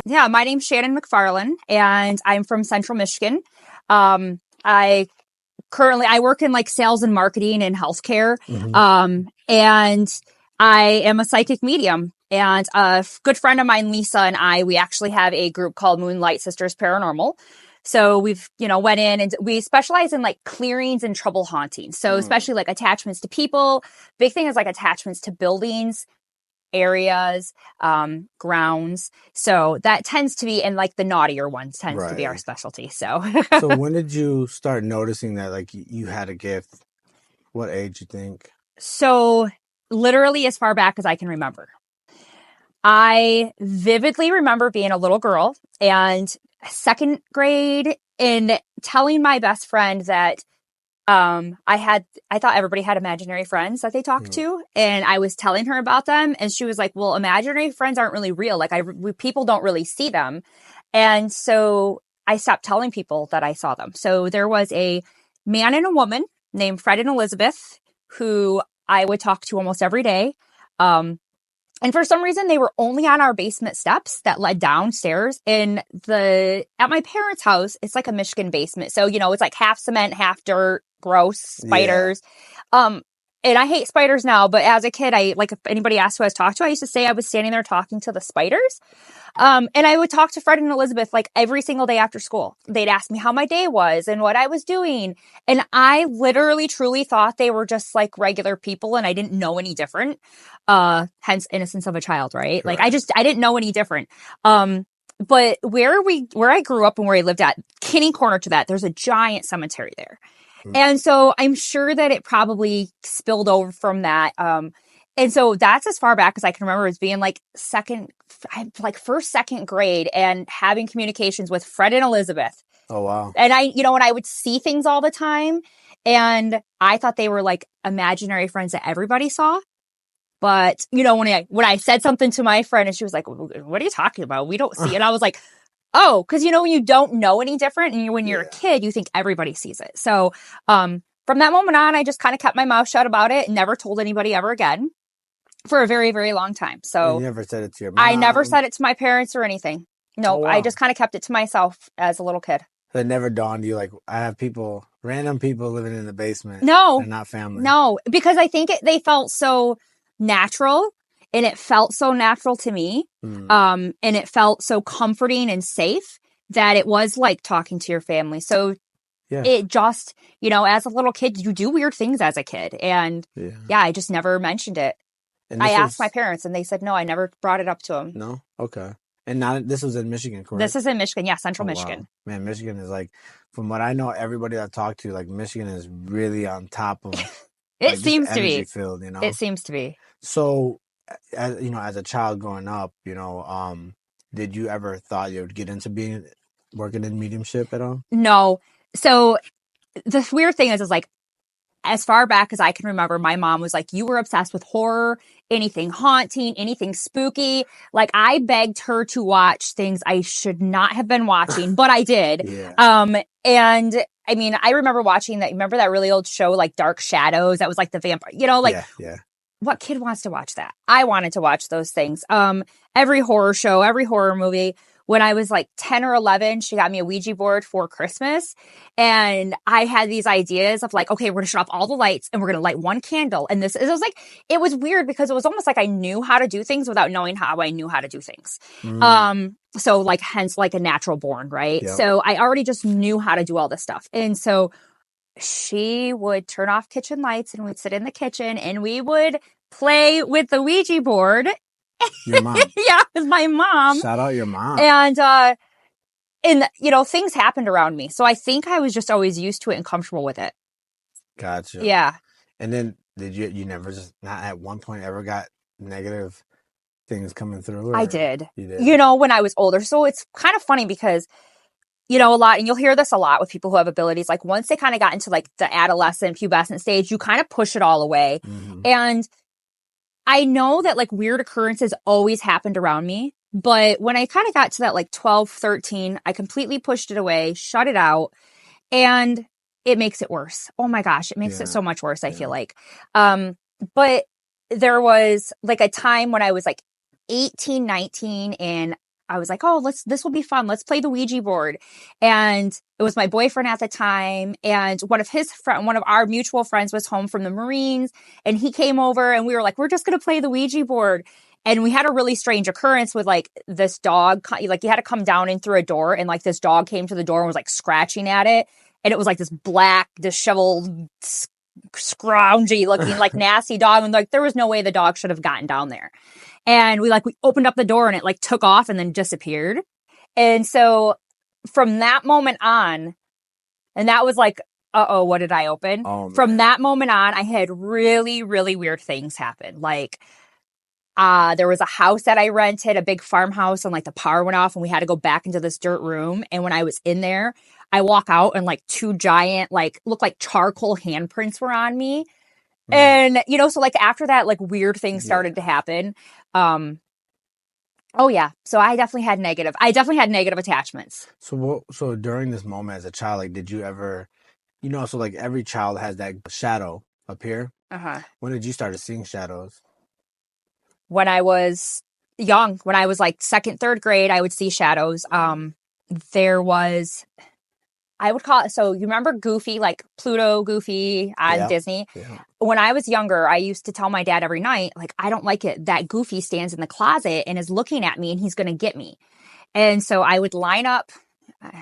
Yeah, my name's Shannon McFarlane, and I'm from Central Michigan. I work in like sales and marketing and healthcare. And I am a psychic medium. And a good friend of mine, Lisa, and we actually have a group called Moonlight Sisters Paranormal. So we've, went in and we specialize in like clearings and trouble haunting. So especially like attachments to people. Big thing is like attachments to buildings, areas, grounds. So that tends to be, and like the naughtier ones tends to be our specialty. So, So when did you start noticing that like you had a gift? What age you think? So literally as far back as I can remember. I vividly remember being a little girl and second grade and telling my best friend that I thought everybody had imaginary friends that they talked to, and I was telling her about them, and she was like, well, imaginary friends aren't really real. Like people don't really see them. And so I stopped telling people that I saw them. So there was a man and a woman named Fred and Elizabeth who I would talk to almost every day. And for some reason, they were only on our basement steps that led downstairs. At my parents' house, it's like a Michigan basement. So, it's like half cement, half dirt, gross, spiders. Yeah. And I hate spiders now, but as a kid, if anybody asked who I was talking to, I used to say I was standing there talking to the spiders. And I would talk to Fred and Elizabeth like every single day after school. They'd ask me how my day was and what I was doing. And I literally, truly thought they were just like regular people and I didn't know any different. Hence innocence of a child, right? Like I didn't know any different. But where I grew up and where I lived at, kitty corner to that, there's a giant cemetery there. And so I'm sure that it probably spilled over from that. And so that's as far back as I can remember as being like first, second grade and having communications with Fred and Elizabeth. Oh, wow. And I would see things all the time and I thought they were like imaginary friends that everybody saw. But, when I said something to my friend and she was like, what are you talking about? We don't see it. And I was like, oh, because, when you don't know any different and when you're a kid, you think everybody sees it. So from that moment on, I just kind of kept my mouth shut about it and never told anybody ever again for a very, very long time. So you never said it to your mom? I never said it to my parents or anything. Nope. Oh, wow. I just kind of kept it to myself as a little kid. So it never dawned you like, I have random people living in the basement. No. They're not family. No, because I think they felt so natural. And it felt so natural to me. And it felt so comforting and safe that it was like talking to your family. So it just, as a little kid, you do weird things as a kid. And I just never mentioned it. I asked my parents and they said, no, I never brought it up to them. No? Okay. And this was in Michigan, correct? This is in Michigan. Yeah, Central Michigan. Wow. Man, Michigan is like, from what I know, everybody I talked to, like Michigan is really on top of it seems to be. Field, It seems to be. So, as a child growing up, did you ever thought you would get into working in mediumship at all? No. So the weird thing is like, as far back as I can remember, my mom was like, you were obsessed with horror, anything haunting, anything spooky. Like I begged her to watch things I should not have been watching, but I did. And I mean, I remember watching remember that really old show, like Dark Shadows, that was like the vampire, what kid wants to watch that? I wanted to watch those things. Every horror show, every horror movie. When I was like 10 or 11, she got me a Ouija board for Christmas. And I had these ideas of like, okay, we're going to shut off all the lights and we're going to light one candle. And it was weird because it was almost like I knew how to do things without knowing how I knew how to do things. So like, hence like a natural born, right? Yep. So I already just knew how to do all this stuff. And so she would turn off kitchen lights and we'd sit in the kitchen and we would play with the Ouija board. Your mom. Yeah, it was my mom. Shout out your mom. And things happened around me. So I think I was just always used to it and comfortable with it. Gotcha. Yeah. And then did you never just not at one point ever got negative things coming through? I did. You did? When I was older. So it's kind of funny because, a lot, and you'll hear this a lot with people who have abilities. Like once they kind of got into like the adolescent, pubescent stage, you kind of push it all away. Mm-hmm. And I know that like weird occurrences always happened around me, but when I kind of got to that like 12, 13, I completely pushed it away, shut it out, and it makes it worse. Oh my gosh, it makes it so much worse, I feel like. But there was like a time when I was like 18, 19, and I was like, oh, this will be fun. Let's play the Ouija board. And it was my boyfriend at the time. And one of our mutual friends was home from the Marines, and he came over, and we were like, we're just going to play the Ouija board. And we had a really strange occurrence with like this dog, like you had to come down in through a door, and like this dog came to the door and was like scratching at it. And it was like this black, disheveled, scroungy looking, like nasty dog. And like, there was no way the dog should have gotten down there. And we opened up the door, and it like took off and then disappeared. And so from that moment on, and that was like, uh-oh, what did I open? From that moment on, I had really, really weird things happen. Like, there was a house that I rented, a big farmhouse, and like the power went off, and we had to go back into this dirt room. And when I was in there, I walk out, and like two giant, like, looked like charcoal handprints were on me. And, so like after that, like weird things started to happen. Oh yeah. So I definitely had negative attachments. So during this moment as a child, like, did you ever, so like every child has that shadow appear. When did you start seeing shadows? When I was young, when I was like second, third grade, I would see shadows. There was, I would call it, so you remember Goofy, like Pluto, Goofy on Disney? Yeah. When I was younger, I used to tell my dad every night, like, I don't like it that Goofy stands in the closet and is looking at me and he's going to get me. And so I would line up,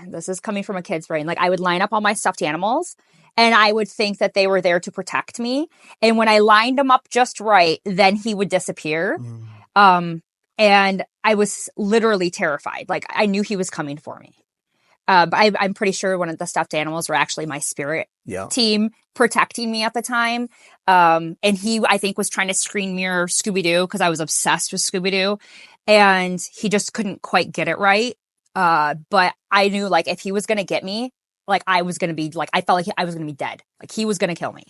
this is coming from a kid's brain, like I would line up all my stuffed animals, and I would think that they were there to protect me. And when I lined them up just right, then he would disappear. And I was literally terrified. Like, I knew he was coming for me. But I'm pretty sure one of the stuffed animals were actually my spirit team protecting me at the time. And he, I think, was trying to screen mirror Scooby-Doo because I was obsessed with Scooby-Doo. And he just couldn't quite get it right. But I knew, like, if he was going to get me, like, I was going to be, like, I felt like I was going to be dead. Like, he was going to kill me.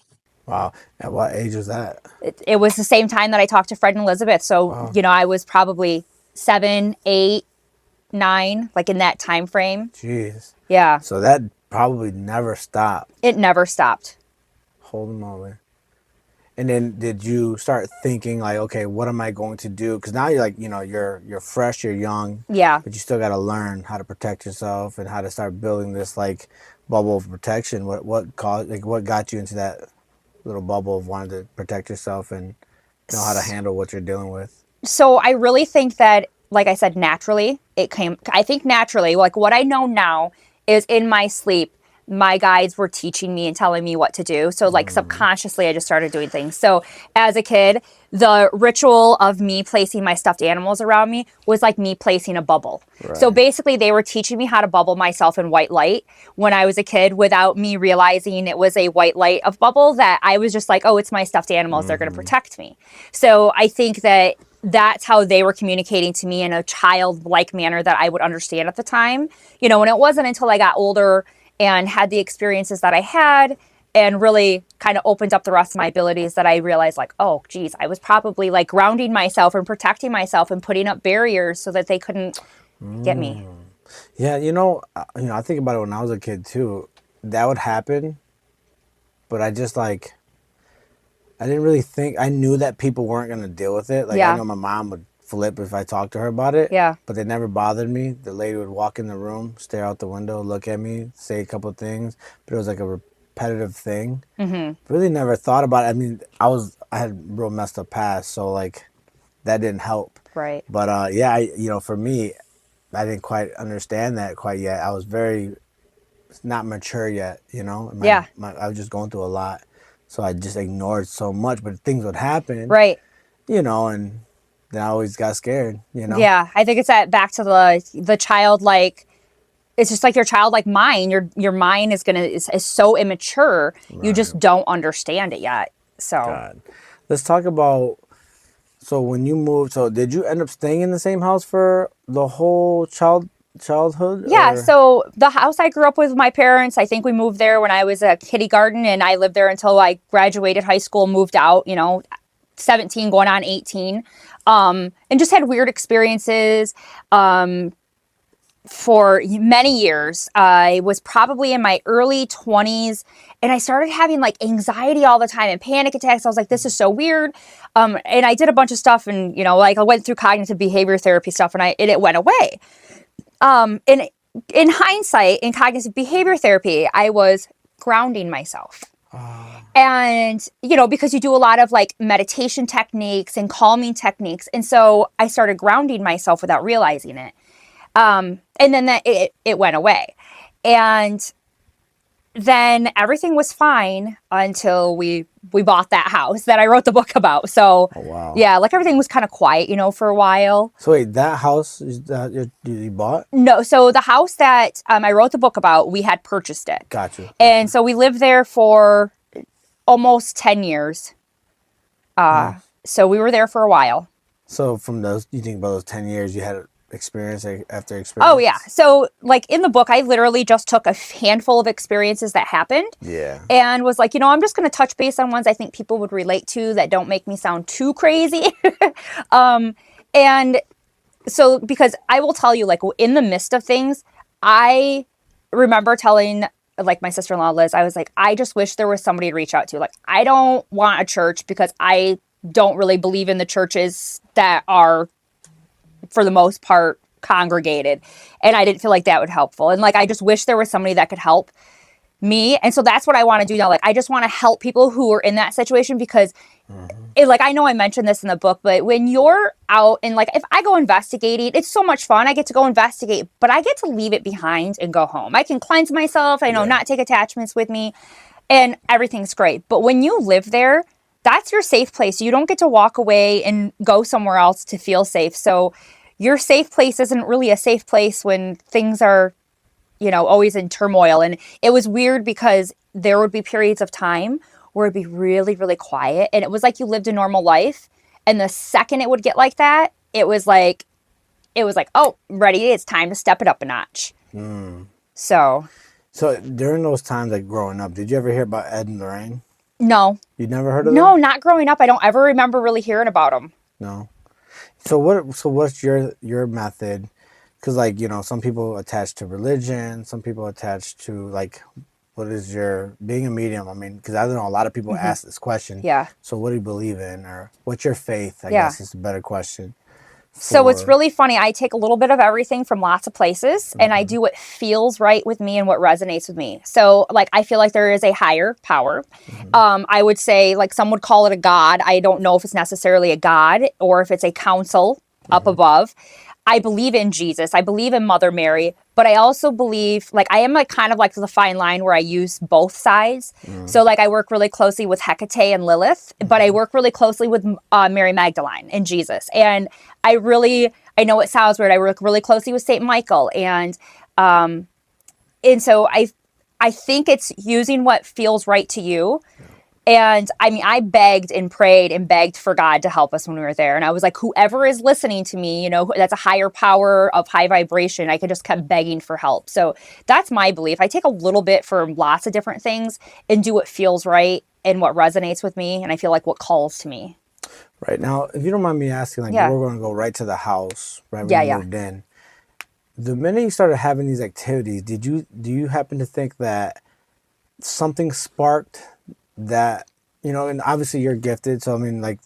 Wow. At what age was that? It was the same time that I talked to Fred and Elizabeth. So, I was probably 7, 8, 9, like in that time frame. Jeez. Yeah. So that probably never stopped. It never stopped. Holy moly. And then did you start thinking like, okay, what am I going to do? Because now you're like, you're fresh, you're young. Yeah. But you still got to learn how to protect yourself and how to start building this like bubble of protection. What got you into that little bubble of wanting to protect yourself and know how to handle what you're dealing with? So I really think that, like I said, naturally, like what I know now is in my sleep, my guides were teaching me and telling me what to do. So like subconsciously, I just started doing things. So as a kid, the ritual of me placing my stuffed animals around me was like me placing a bubble. Right. So basically they were teaching me how to bubble myself in white light when I was a kid without me realizing it was a white light of bubble, that I was just like, oh, it's my stuffed animals. They're going to protect me. So I think that that's how they were communicating to me in a childlike manner that I would understand at the time. And it wasn't until I got older and had the experiences that I had and really kind of opened up the rest of my abilities that I realized, like, oh, geez, I was probably like grounding myself and protecting myself and putting up barriers so that they couldn't get me. Yeah, I think about it when I was a kid too. That would happen, but I just like, I didn't really think, I knew that people weren't going to deal with it. Like, I know my mom would flip if I talked to her about it. Yeah. But they never bothered me. The lady would walk in the room, stare out the window, look at me, say a couple of things. But it was like a repetitive thing. Really never thought about it. I mean, I had real messed up past, so like that didn't help. Right. But for me, I didn't quite understand that quite yet. I was very not mature yet, I was just going through a lot. So I just ignored so much, but things would happen. Right. And then I always got scared, Yeah, I think it's back to the childlike. It's just like your childlike mind. Your mind is so immature. Right. You just don't understand it yet. So, God. Let's talk about. So when you moved, did you end up staying in the same house for the whole childhood? Yeah. Or? So the house I grew up with my parents, I think we moved there when I was a kindergarten, and I lived there until I graduated high school, moved out. 17 going on 18. And just had weird experiences. for many years. I was probably in my early 20s, and I started having like anxiety all the time and panic attacks. I was like, this is so weird. And I did a bunch of stuff, and like I went through cognitive behavior therapy stuff, and it went away. And in hindsight, in cognitive behavior therapy, I was grounding myself. And, because you do a lot of like meditation techniques and calming techniques. And so I started grounding myself without realizing it. And then it went away. And then everything was fine until we bought that house that I wrote the book about. So, wow. Yeah, like everything was kind of quiet, for a while. So wait, that house is that you bought? No, so the house that I wrote the book about, we had purchased it. Gotcha. And so we lived there for almost 10 years. So we were there for a while. So from those, you think about those 10 years, you had experience after experience? Oh, yeah. So, like, in the book, I literally just took a handful of experiences that happened. Yeah. And was like, I'm just going to touch base on ones I think people would relate to that don't make me sound too crazy. And so, because I will tell you, like, in the midst of things, I remember telling, like, my sister-in-law, Liz, I was like, I just wish there was somebody to reach out to. Like, I don't want a church because I don't really believe in the churches that are, for the most part, congregated. And I didn't feel like that would helpful. And like, I just wish there was somebody that could help me. And so that's what I want to do now. Like, I just want to help people who are in that situation because like, I know I mentioned this in the book, but when you're out and like, if I go investigating, it's so much fun. I get to go investigate, but I get to leave it behind and go home. I can cleanse myself. I know not take attachments with me and everything's great. But when you live there, that's your safe place. You don't get to walk away and go somewhere else to feel safe. So your safe place isn't really a safe place when things are, always in turmoil. And it was weird because there would be periods of time where it'd be really, really quiet. And it was like you lived a normal life. And the second it would get like that, it was like, oh, ready. It's time to step it up a notch. So during those times, like growing up, did you ever hear about Ed and Lorraine? No. You never heard of them? No, not growing up. I don't ever remember really hearing about them. No. So what's your method? Because like, some people attach to religion, some people attach to like, what is your being a medium? I mean, because I know a lot of people ask this question. Yeah. So what do you believe in, or what's your faith? I guess is a better question. So it's really funny. I take a little bit of everything from lots of places and I do what feels right with me and what resonates with me. So like, I feel like there is a higher power. I would say like some would call it a God. I don't know if it's necessarily a God or if it's a council up above. I believe in Jesus. I believe in Mother Mary, but I also believe like I am like kind of like the fine line where I use both sides. So like I work really closely with Hecate and Lilith, but I work really closely with Mary Magdalene and Jesus. And I know it sounds weird. I work really closely with Saint Michael. And so I think it's using what feels right to you. And I mean, I begged and prayed and begged for God to help us when we were there. And I was like, whoever is listening to me, that's a higher power of high vibration. I could just kept begging for help. So that's my belief. I take a little bit from lots of different things and do what feels right and what resonates with me. And I feel like what calls to me. Right. Now, if you don't mind me asking, like we're going to go right to the house, right? When you moved in. The minute you started having these activities, do you happen to think that something sparked that, and obviously you're gifted, so I mean like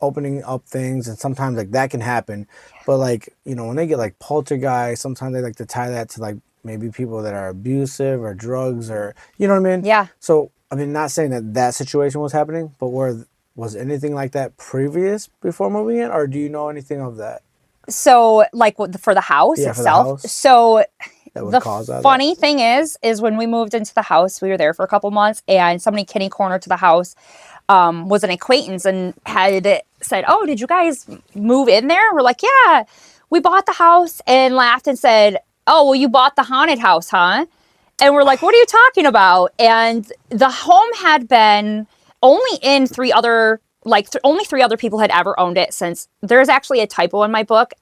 opening up things and sometimes like that can happen, but like, when they get like poltergeist, sometimes they like to tie that to like maybe people that are abusive or drugs or, you know what I mean? Yeah. So, I mean, not saying that situation was happening, but was anything like that previous before moving in, or do you know anything of that? So like for the house itself. For the house? So the funny thing is when we moved into the house, we were there for a couple months and somebody kitty corner to the house was an acquaintance and had said, oh, did you guys move in there? We're like, yeah, we bought the house, and laughed and said, oh, well, you bought the haunted house, huh? And we're like, what are you talking about? And the home had been only in only three other people had ever owned it since. There's actually a typo in my book.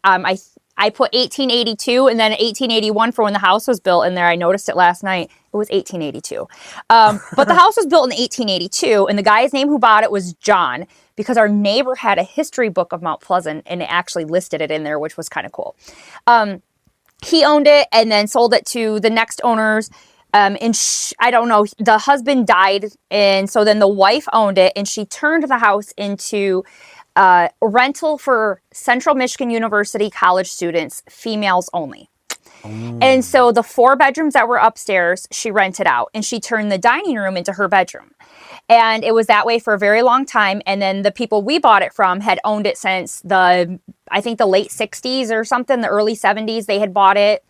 I put 1882 and then 1881 for when the house was built in there. I noticed it last night. It was 1882. But the house was built in 1882, and the guy's name who bought it was John, because our neighbor had a history book of Mount Pleasant, and it actually listed it in there, which was kind of cool. he owned it and then sold it to the next owners. And I don't know, the husband died. And so then the wife owned it, and she turned the house into rental for Central Michigan University college students, females only. And so the 4 bedrooms that were upstairs, she rented out, and she turned the dining room into her bedroom. And it was that way for a very long time. And then the people we bought it from had owned it since I think the late 60s or something, the early 70s, they had bought it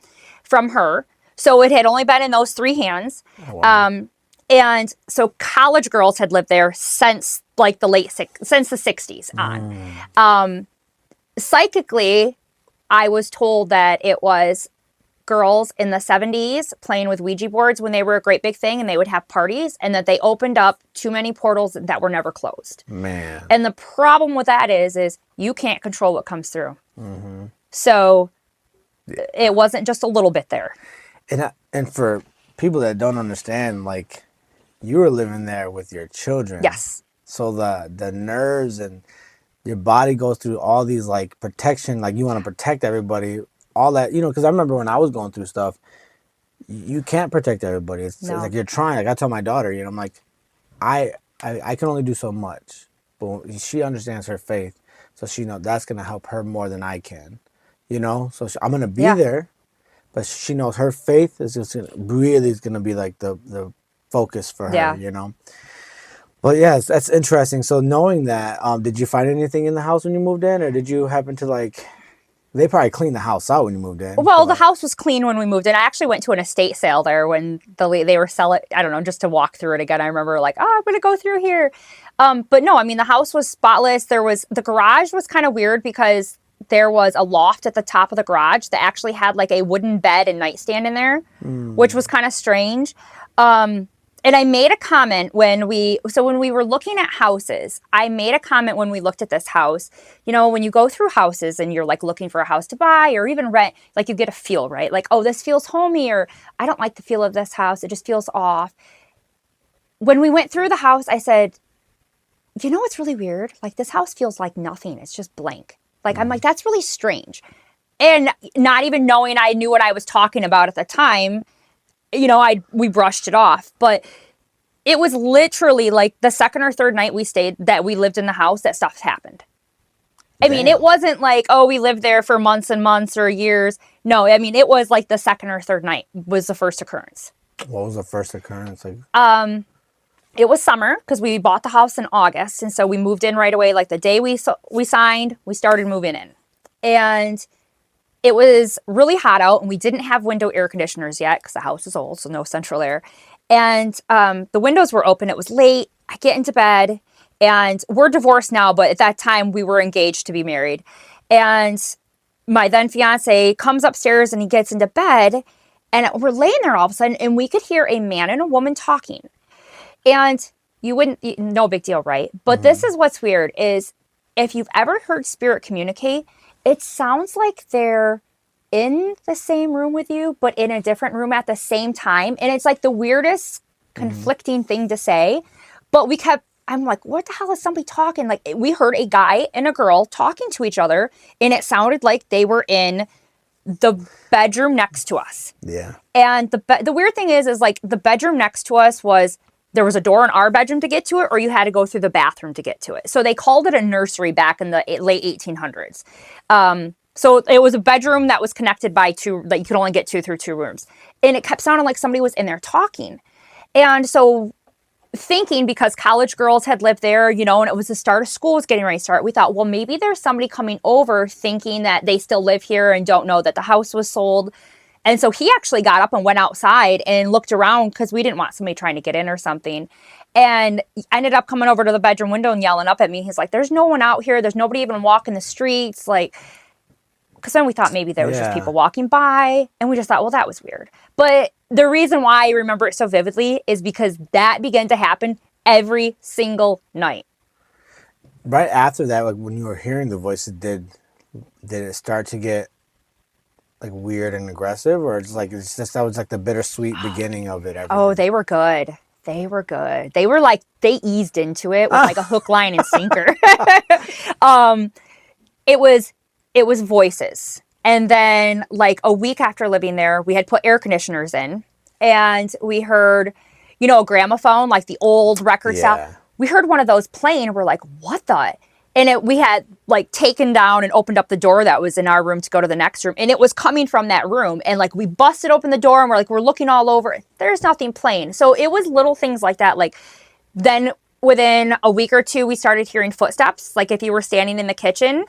from her. So it had only been in those 3 hands. Oh, wow. And so college girls had lived there since like since the 60s on. Psychically, I was told that it was girls in the 70s playing with Ouija boards when they were a great big thing, and they would have parties, and that they opened up too many portals that were never closed. Man. And the problem with that is you can't control what comes through. Mm-hmm. So it wasn't just a little bit there. And for people that don't understand, like, you were living there with your children. Yes. So the nerves and your body goes through all these, like, protection, like you want to protect everybody, all that, because I remember when I was going through stuff, you can't protect everybody. It's like you're trying. Like I tell my daughter, I'm like, I can only do so much, but she understands her faith, so she knows that's gonna help her more than I can, So I'm gonna be there, but she knows her faith is just really gonna be like the focus for her, But yes, that's interesting. So knowing that, did you find anything in the house when you moved in, or did you happen to like? They probably cleaned the house out when you moved in. Well, the house was clean when we moved in. I actually went to an estate sale there when they were selling, I don't know, just to walk through it again. I remember like, I'm going to go through here. But no, I mean, the house was spotless. The garage was kind of weird because there was a loft at the top of the garage that actually had like a wooden bed and nightstand in there, which was kind of strange. And I made a comment when we were looking at houses, I made a comment when we looked at this house. When you go through houses and you're like looking for a house to buy or even rent, like you get a feel, right? Like, oh, this feels homey, or I don't like the feel of this house. It just feels off. When we went through the house, I said, what's really weird? Like, this house feels like nothing. It's just blank. Like, I'm like, that's really strange. And not even knowing I knew what I was talking about at the time, we brushed it off, but it was literally like the second or third night we lived in the house that stuff happened. I mean, it wasn't like, oh, we lived there for months and months or years. No, I mean, it was like the second or third night was the first occurrence. What was the first occurrence? Like? It was summer because we bought the house in August. And so we moved in right away. Like the day we signed, we started moving in. And it was really hot out, and we didn't have window air conditioners yet because the house is old, so no central air. And the windows were open. It was late. I get into bed, and we're divorced now, but at that time we were engaged to be married. And my then fiance comes upstairs, and he gets into bed, and we're laying there all of a sudden, and we could hear a man and a woman talking. And no big deal, right? But this is what's weird is if you've ever heard spirit communicate, it sounds like they're in the same room with you, but in a different room at the same time. And it's like the weirdest conflicting thing to say. But I'm like, what the hell is somebody talking? Like, we heard a guy and a girl talking to each other, and it sounded like they were in the bedroom next to us. Yeah. And the weird thing is like the bedroom next to us there was a door in our bedroom to get to it, or you had to go through the bathroom to get to it. So they called it a nursery back in the late 1800s. So it was a bedroom that was connected by 2, that you could only get to through 2 rooms. And it kept sounding like somebody was in there talking. And so thinking, because college girls had lived there, and it was the start of school was getting ready to start, we thought, well, maybe there's somebody coming over thinking that they still live here and don't know that the house was sold. And so he actually got up and went outside and looked around because we didn't want somebody trying to get in or something. And ended up coming over to the bedroom window and yelling up at me. He's like, there's no one out here. There's nobody even walking the streets. Like, because then we thought maybe there was just people walking by. And we just thought, well, that was weird. But the reason why I remember it so vividly is because that began to happen every single night. Right after that, like when you were hearing the voices, did it start to get like weird and aggressive, or that was like the bittersweet beginning of it? Oh, they were good. They were good. They were like, they eased into it with like a hook, line, and sinker. It was voices. And then like a week after living there, we had put air conditioners in and we heard, a gramophone, like the old record style. Yeah. We heard one of those playing and we're like, what the? And we had like taken down and opened up the door that was in our room to go to the next room. And it was coming from that room. And like we busted open the door and we're looking all over. There's nothing playing. So it was little things like that. Like then within a week or two, we started hearing footsteps. Like if you were standing in the kitchen,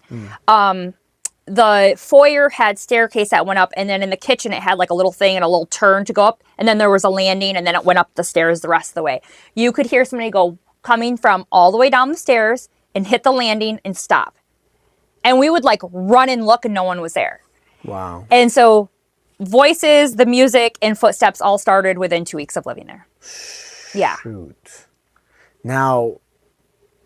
the foyer had staircase that went up, and then in the kitchen it had like a little thing and a little turn to go up, and then there was a landing, and then it went up the stairs the rest of the way. You could hear somebody go coming from all the way down the stairs and hit the landing and stop. And we would like run and look and no one was there. Wow. And so voices, the music, and footsteps all started within 2 weeks of living there. Yeah. Shoot. Now,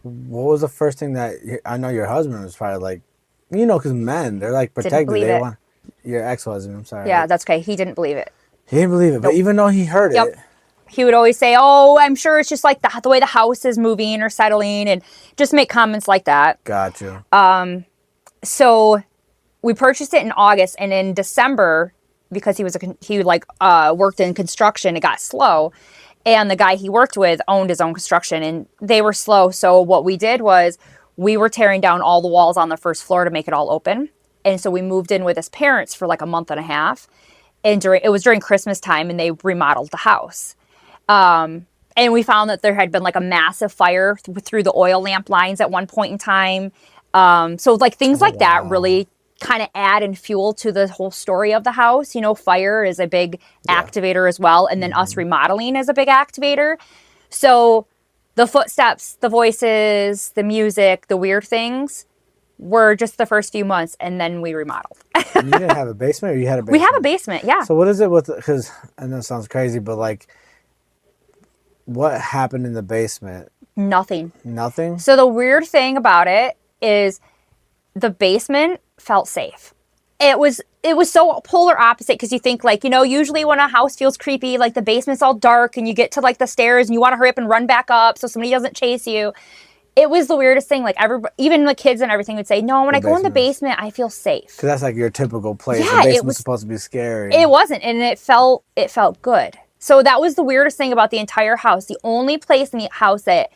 what was the first thing that I know your husband was probably like, because men, they're like protective. They want your ex-husband. I'm sorry. Yeah, that's okay. He didn't believe it. He didn't believe it, but even though he heard it, he would always say, "Oh, I'm sure it's just like the way the house is moving or settling," and just make comments like that. Gotcha. So we purchased it in August, and in December, because he worked in construction, it got slow. And the guy he worked with owned his own construction, and they were slow. So what we did was we were tearing down all the walls on the first floor to make it all open. And so we moved in with his parents for like a month and a half. And it was during Christmas time, and they remodeled the house. And we found that there had been like a massive fire through the oil lamp lines at one point in time. So like things like that really kind of add and fuel to the whole story of the house. Fire is a big activator as well. And then us remodeling is a big activator. So the footsteps, the voices, the music, the weird things were just the first few months, and then we remodeled. You didn't have a basement, or you had a basement? We have a basement, yeah. So what is it with, because I know it sounds crazy, but like, what happened in the basement? Nothing. Nothing? So the weird thing about it is the basement felt safe. It was so polar opposite, because you think like, usually when a house feels creepy, like the basement's all dark and you get to like the stairs and you want to hurry up and run back up so somebody doesn't chase you. It was the weirdest thing. Like even the kids and everything would say, no, when I go in the basement, I feel safe. Because that's like your typical place. Yeah, the basement's supposed to be scary. It wasn't, and it felt good. So that was the weirdest thing about the entire house. The only place in the house that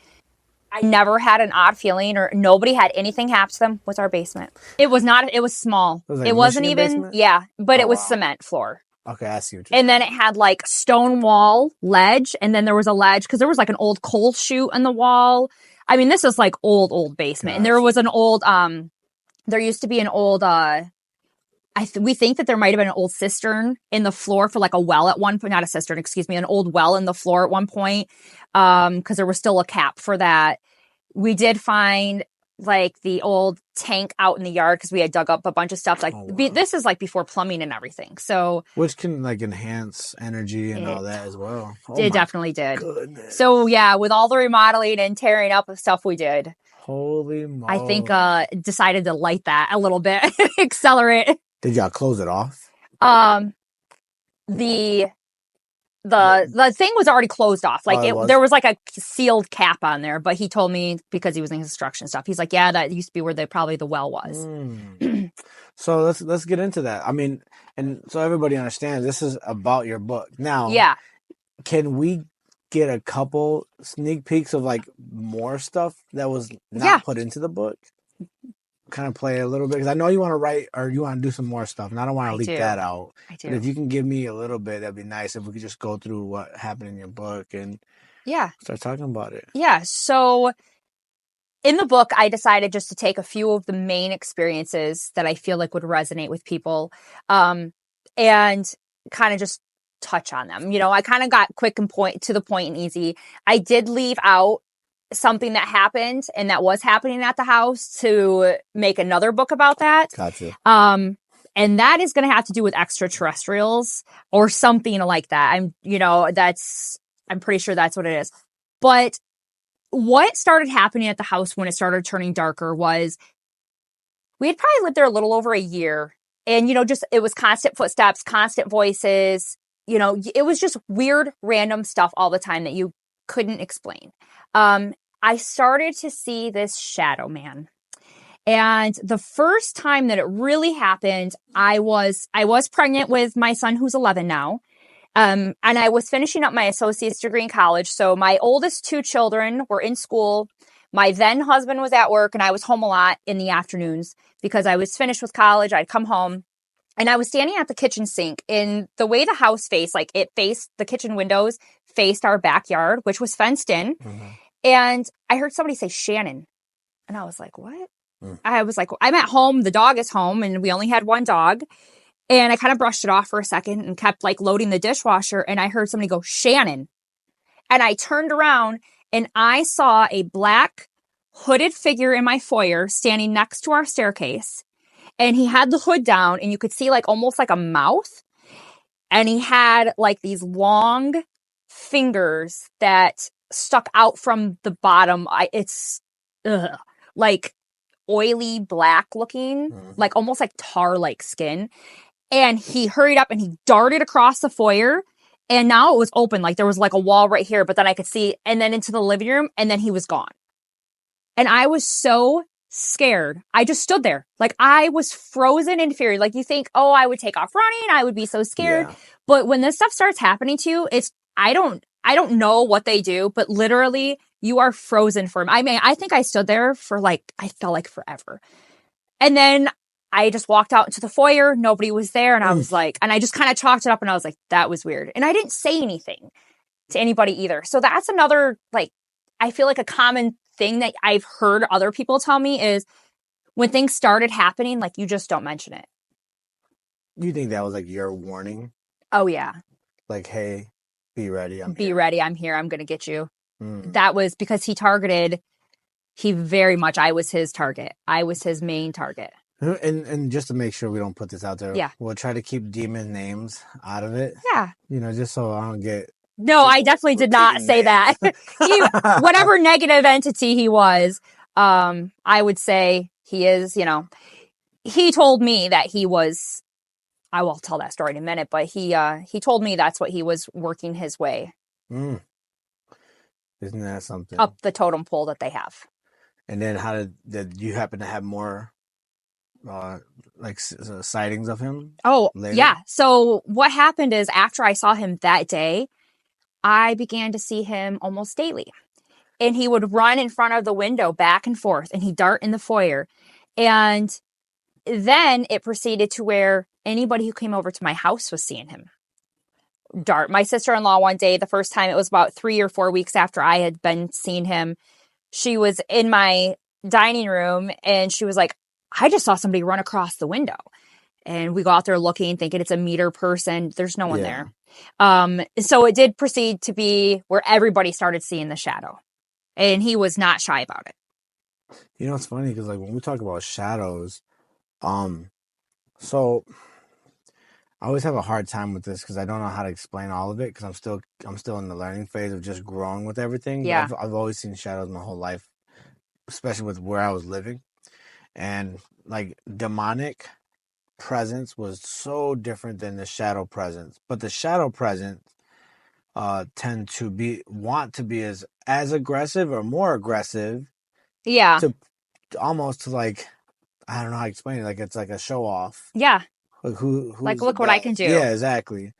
I never had an odd feeling or nobody had anything happen to them was our basement. It was small. It wasn't even, basement? But it was cement floor. Okay, I see what you're saying. And then it had like stone wall ledge, and then there was a ledge because there was like an old coal chute in the wall. I mean, this is like old basement. Gotcha. And there was an old, there used to be an old, we think that there might have been an old cistern in the floor for like a well at one point, not a cistern, excuse me, an old well in the floor at one point. Cause there was still a cap for that. We did find like the old tank out in the yard because we had dug up a bunch of stuff. Like this is like before plumbing and everything. So which can like enhance energy and all that as well. It definitely did. Goodness. So yeah, with all the remodeling and tearing up of stuff we did. Holy moly. I think decided to light that a little bit, accelerate. Did y'all close it off? The thing was already closed off. Like there was like a sealed cap on there, but he told me because he was in construction stuff. He's like, yeah, that used to be where probably the well was. So let's get into that. I mean, and so everybody understands this is about your book. Now, can we get a couple sneak peeks of like more stuff that was not put into the book? Kind of play a little bit, because I know you want to write or you want to do some more stuff, and I don't want to leak that out. I do. But if you can give me a little bit, that'd be nice. If we could just go through what happened in your book and start talking about it. Yeah. So in the book, I decided just to take a few of the main experiences that I feel like would resonate with people, and kind of just touch on them. I kind of got quick and to the point and easy. I did leave out something that happened and that was happening at the house to make another book about that. Gotcha. And that is going to have to do with extraterrestrials or something like that. I'm pretty sure that's what it is. But what started happening at the house when it started turning darker was we had probably lived there a little over a year, and, it was constant footsteps, constant voices, it was just weird, random stuff all the time that you couldn't explain. I started to see this shadow man, And the first time that it really happened, I was pregnant with my son, who's 11 now. And I was finishing up my associate's degree in college. So my oldest 2 children were in school. My then husband was at work, and I was home a lot in the afternoons because I was finished with college. I'd come home, and I was standing at the kitchen sink. In the way the house faced, like it faced, the kitchen windows faced our backyard, which was fenced in. Mm-hmm. And I heard somebody say Shannon. And I was like, what? I was like, I'm at home. The dog is home, and we only had one dog. And I kind of brushed it off for a second and kept like loading the dishwasher. And I heard somebody go, Shannon. And I turned around and I saw a black hooded figure in my foyer standing next to our staircase. And he had the hood down, and you could see like almost like a mouth. And he had like these long fingers that stuck out from the bottom. It's like oily black looking, like almost like tar-like skin. And he hurried up and he darted across the foyer. And now it was open. Like there was like a wall right here, but then I could see, and then into the living room, and then he was gone. And I was so scared. I just stood there. Like I was frozen in fear. Like you think, oh, I would take off running. I would be so scared. Yeah. But when this stuff starts happening to you, I don't know what they do, but literally you are frozen for, I mean, I think I stood there for like, I felt like forever. And then I just walked out into the foyer. Nobody was there. And I was like, and I just kind of chalked it up and I was like, that was weird. And I didn't say anything to anybody either. So that's another, like, I feel like a common thing that I've heard other people tell me is when things started happening, like you just don't mention it. You think that was like your warning? Oh, yeah. Like, hey, be ready. Be ready. I'm here. I'm going to get you. That was because I was his target. I was his main target. And just to make sure we don't put this out there, yeah, we'll try to keep demon names out of it. Yeah. You know, just so I don't get... No, I definitely did not say that. Whatever negative entity he was, I would say he is, you know, he told me that he was, I will tell that story in a minute, but he told me that's what he was working his way. Isn't that something? Up the totem pole that they have. And then how did you happen to have more sightings of him? Oh, later? Yeah. So what happened is after I saw him that day, I began to see him almost daily. And he would run in front of the window back and forth, and he'd dart in the foyer. And then it proceeded to where anybody who came over to my house was seeing him dart. My sister-in-law one day, the first time, it was about 3 or 4 weeks after I had been seeing him, she was in my dining room and she was like, I just saw somebody run across the window. And we go out there looking, thinking it's a meter person. There's no one there. So it did proceed to be where everybody started seeing the shadow. And he was not shy about it. You know, it's funny because like when we talk about shadows, so I always have a hard time with this because I don't know how to explain all of it because I'm still in the learning phase of just growing with everything. Yeah. But I've always seen shadows my whole life, especially with where I was living. And like demonic presence was so different than the shadow presence. But the shadow presence tend to want to be as aggressive or more aggressive. Yeah. To almost to like, I don't know how to explain it. Like it's like a show off. Yeah. Like who's like look what I can do. Yeah, exactly.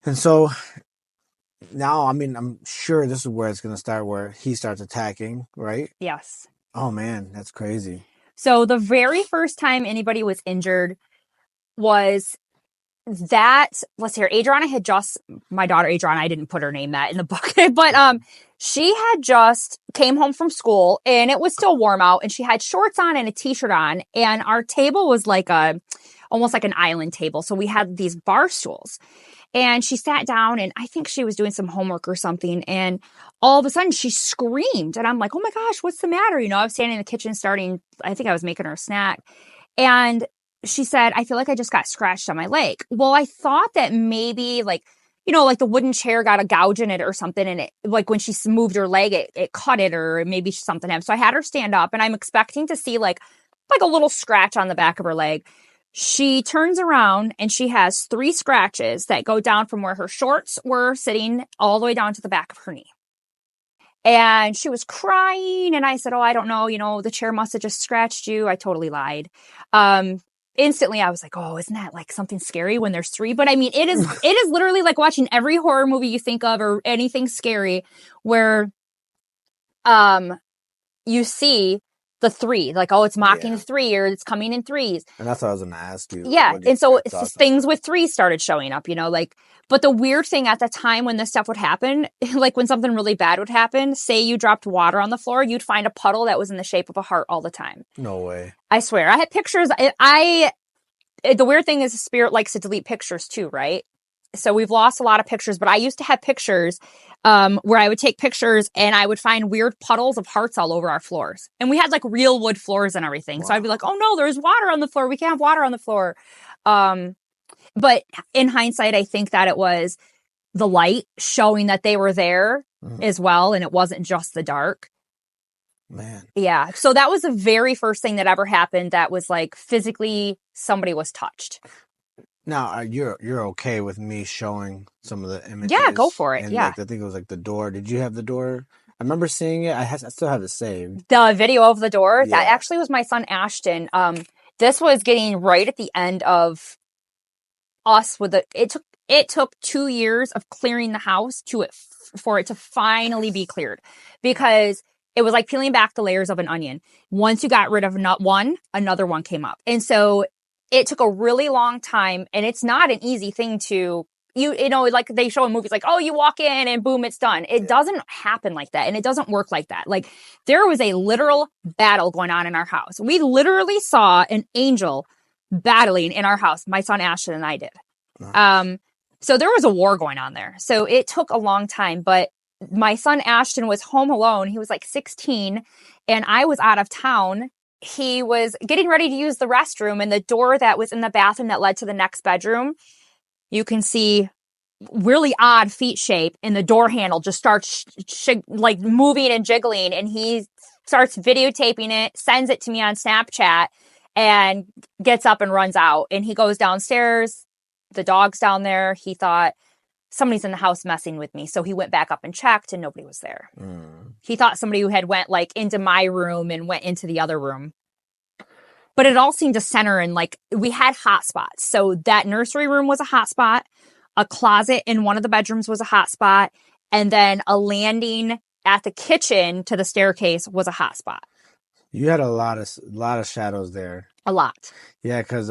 And so now, I mean, I'm sure this is where it's going to start, where he starts attacking, right? Yes. Oh man, that's crazy. So the very first time anybody was injured was that, let's hear, my daughter Adriana, I didn't put her name that in the book, but she had just came home from school and it was still warm out and she had shorts on and a t-shirt on, and our table was like almost like an island table. So we had these bar stools. And she sat down and I think she was doing some homework or something. And all of a sudden she screamed. And I'm like, oh my gosh, what's the matter? You know, I was standing in the kitchen I think I was making her a snack. And she said, I feel like I just got scratched on my leg. Well, I thought that maybe like the wooden chair got a gouge in it or something. And it, like when she moved her leg, it cut it or maybe something happened. So I had her stand up and I'm expecting to see like a little scratch on the back of her leg. She turns around and she has 3 scratches that go down from where her shorts were sitting all the way down to the back of her knee. And she was crying. And I said, oh, I don't know. You know, the chair must have just scratched you. I totally lied. Instantly I was like, oh, isn't that like something scary when there's 3? But I mean, it is literally like watching every horror movie you think of or anything scary where, you see the 3, like, oh, it's mocking 3 or it's coming in 3s. And that's what I was going to ask you. Yeah. And so things with 3 started showing up, you know, like, but the weird thing at the time when this stuff would happen, like when something really bad would happen, say you dropped water on the floor, you'd find a puddle that was in the shape of a heart all the time. No way. I swear. I had pictures. The weird thing is the spirit likes to delete pictures too, right? So we've lost a lot of pictures, but I used to have pictures where I would take pictures and I would find weird puddles of hearts all over our floors. And we had like real wood floors and everything. Wow. So I'd be like, oh no, there's water on the floor. We can't have water on the floor. But in hindsight, I think that it was the light showing that they were there as well. And it wasn't just the dark. Man. Yeah. So that was the very first thing that ever happened that was like physically somebody was touched. Now, you're okay with me showing some of the images? Yeah, go for it. And yeah. Like, I think it was like the door. Did you have the door? I remember seeing it. I still have it saved. The video of the door? Yeah. That actually was my son Ashton. This was getting right at the end of us with it took 2 years of clearing the house for it to finally be cleared, because it was like peeling back the layers of an onion. Once you got rid of one, another one came up. And so it took a really long time, and it's not an easy thing to, you know, like they show in movies like, oh, you walk in and boom, it's done. It doesn't happen like that. And it doesn't work like that. Like there was a literal battle going on in our house. We literally saw an angel battling in our house. My son Ashton and I did. Nice. So there was a war going on there. So it took a long time, but my son Ashton was home alone. He was like 16 and I was out of town. He was getting ready to use the restroom, and the door that was in the bathroom that led to the next bedroom, you can see really odd feet shape, and the door handle just starts like moving and jiggling, and he starts videotaping it, sends it to me on Snapchat, and gets up and runs out. And he goes downstairs. The dog's down there. He thought somebody's in the house messing with me. So he went back up and checked, and nobody was there. He thought somebody who had went like into my room and went into the other room. But it all seemed to center in like, we had hot spots. So that nursery room was a hot spot. A closet in one of the bedrooms was a hot spot. And then a landing at the kitchen to the staircase was a hot spot. You had a lot of shadows there. A lot. Yeah, because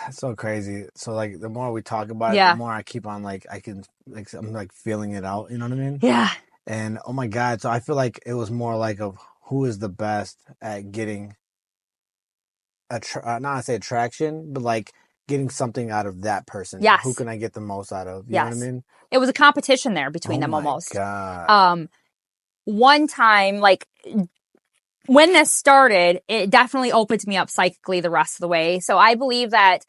it's so crazy. So like the more we talk about it, the more I keep on like I'm like feeling it out. You know what I mean? Yeah. And oh my God, so I feel like it was more like of who is the best at getting not to say attraction, but like getting something out of that person. Yes. Who can I get the most out of? You know what I mean? It was a competition there between them almost. Oh my God. One time, like when this started, it definitely opened me up psychically the rest of the way. So I believe that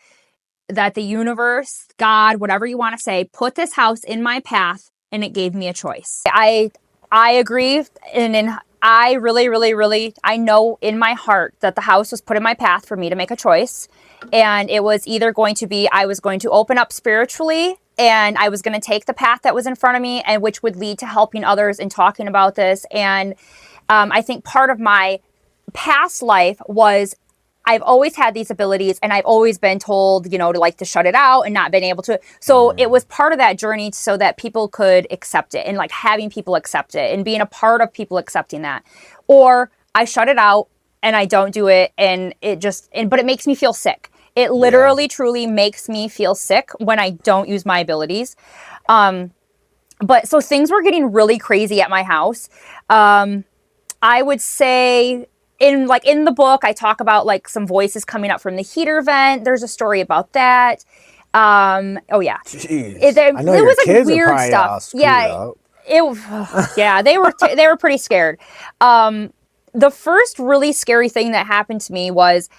the universe, God, whatever you want to say, put this house in my path, and it gave me a choice. I agree, and I really, really, really, I know in my heart that the house was put in my path for me to make a choice. And it was either going to be, I was going to open up spiritually, and I was going to take the path that was in front of me, and which would lead to helping others and talking about this. And I think part of my past life was I've always had these abilities, and I've always been told, you know, to shut it out and not been able to. So it was part of that journey so that people could accept it, and like having people accept it and being a part of people accepting that. Or I shut it out and I don't do it, and but it makes me feel sick. It literally, truly makes me feel sick when I don't use my abilities. But so things were getting really crazy at my house. I would say in the book, I talk about like some voices coming up from the heater vent. There's a story about that. Oh yeah. Jeez. I know your kids weird are stuff. Yeah. Yeah, they were pretty scared. The first really scary thing that happened to me was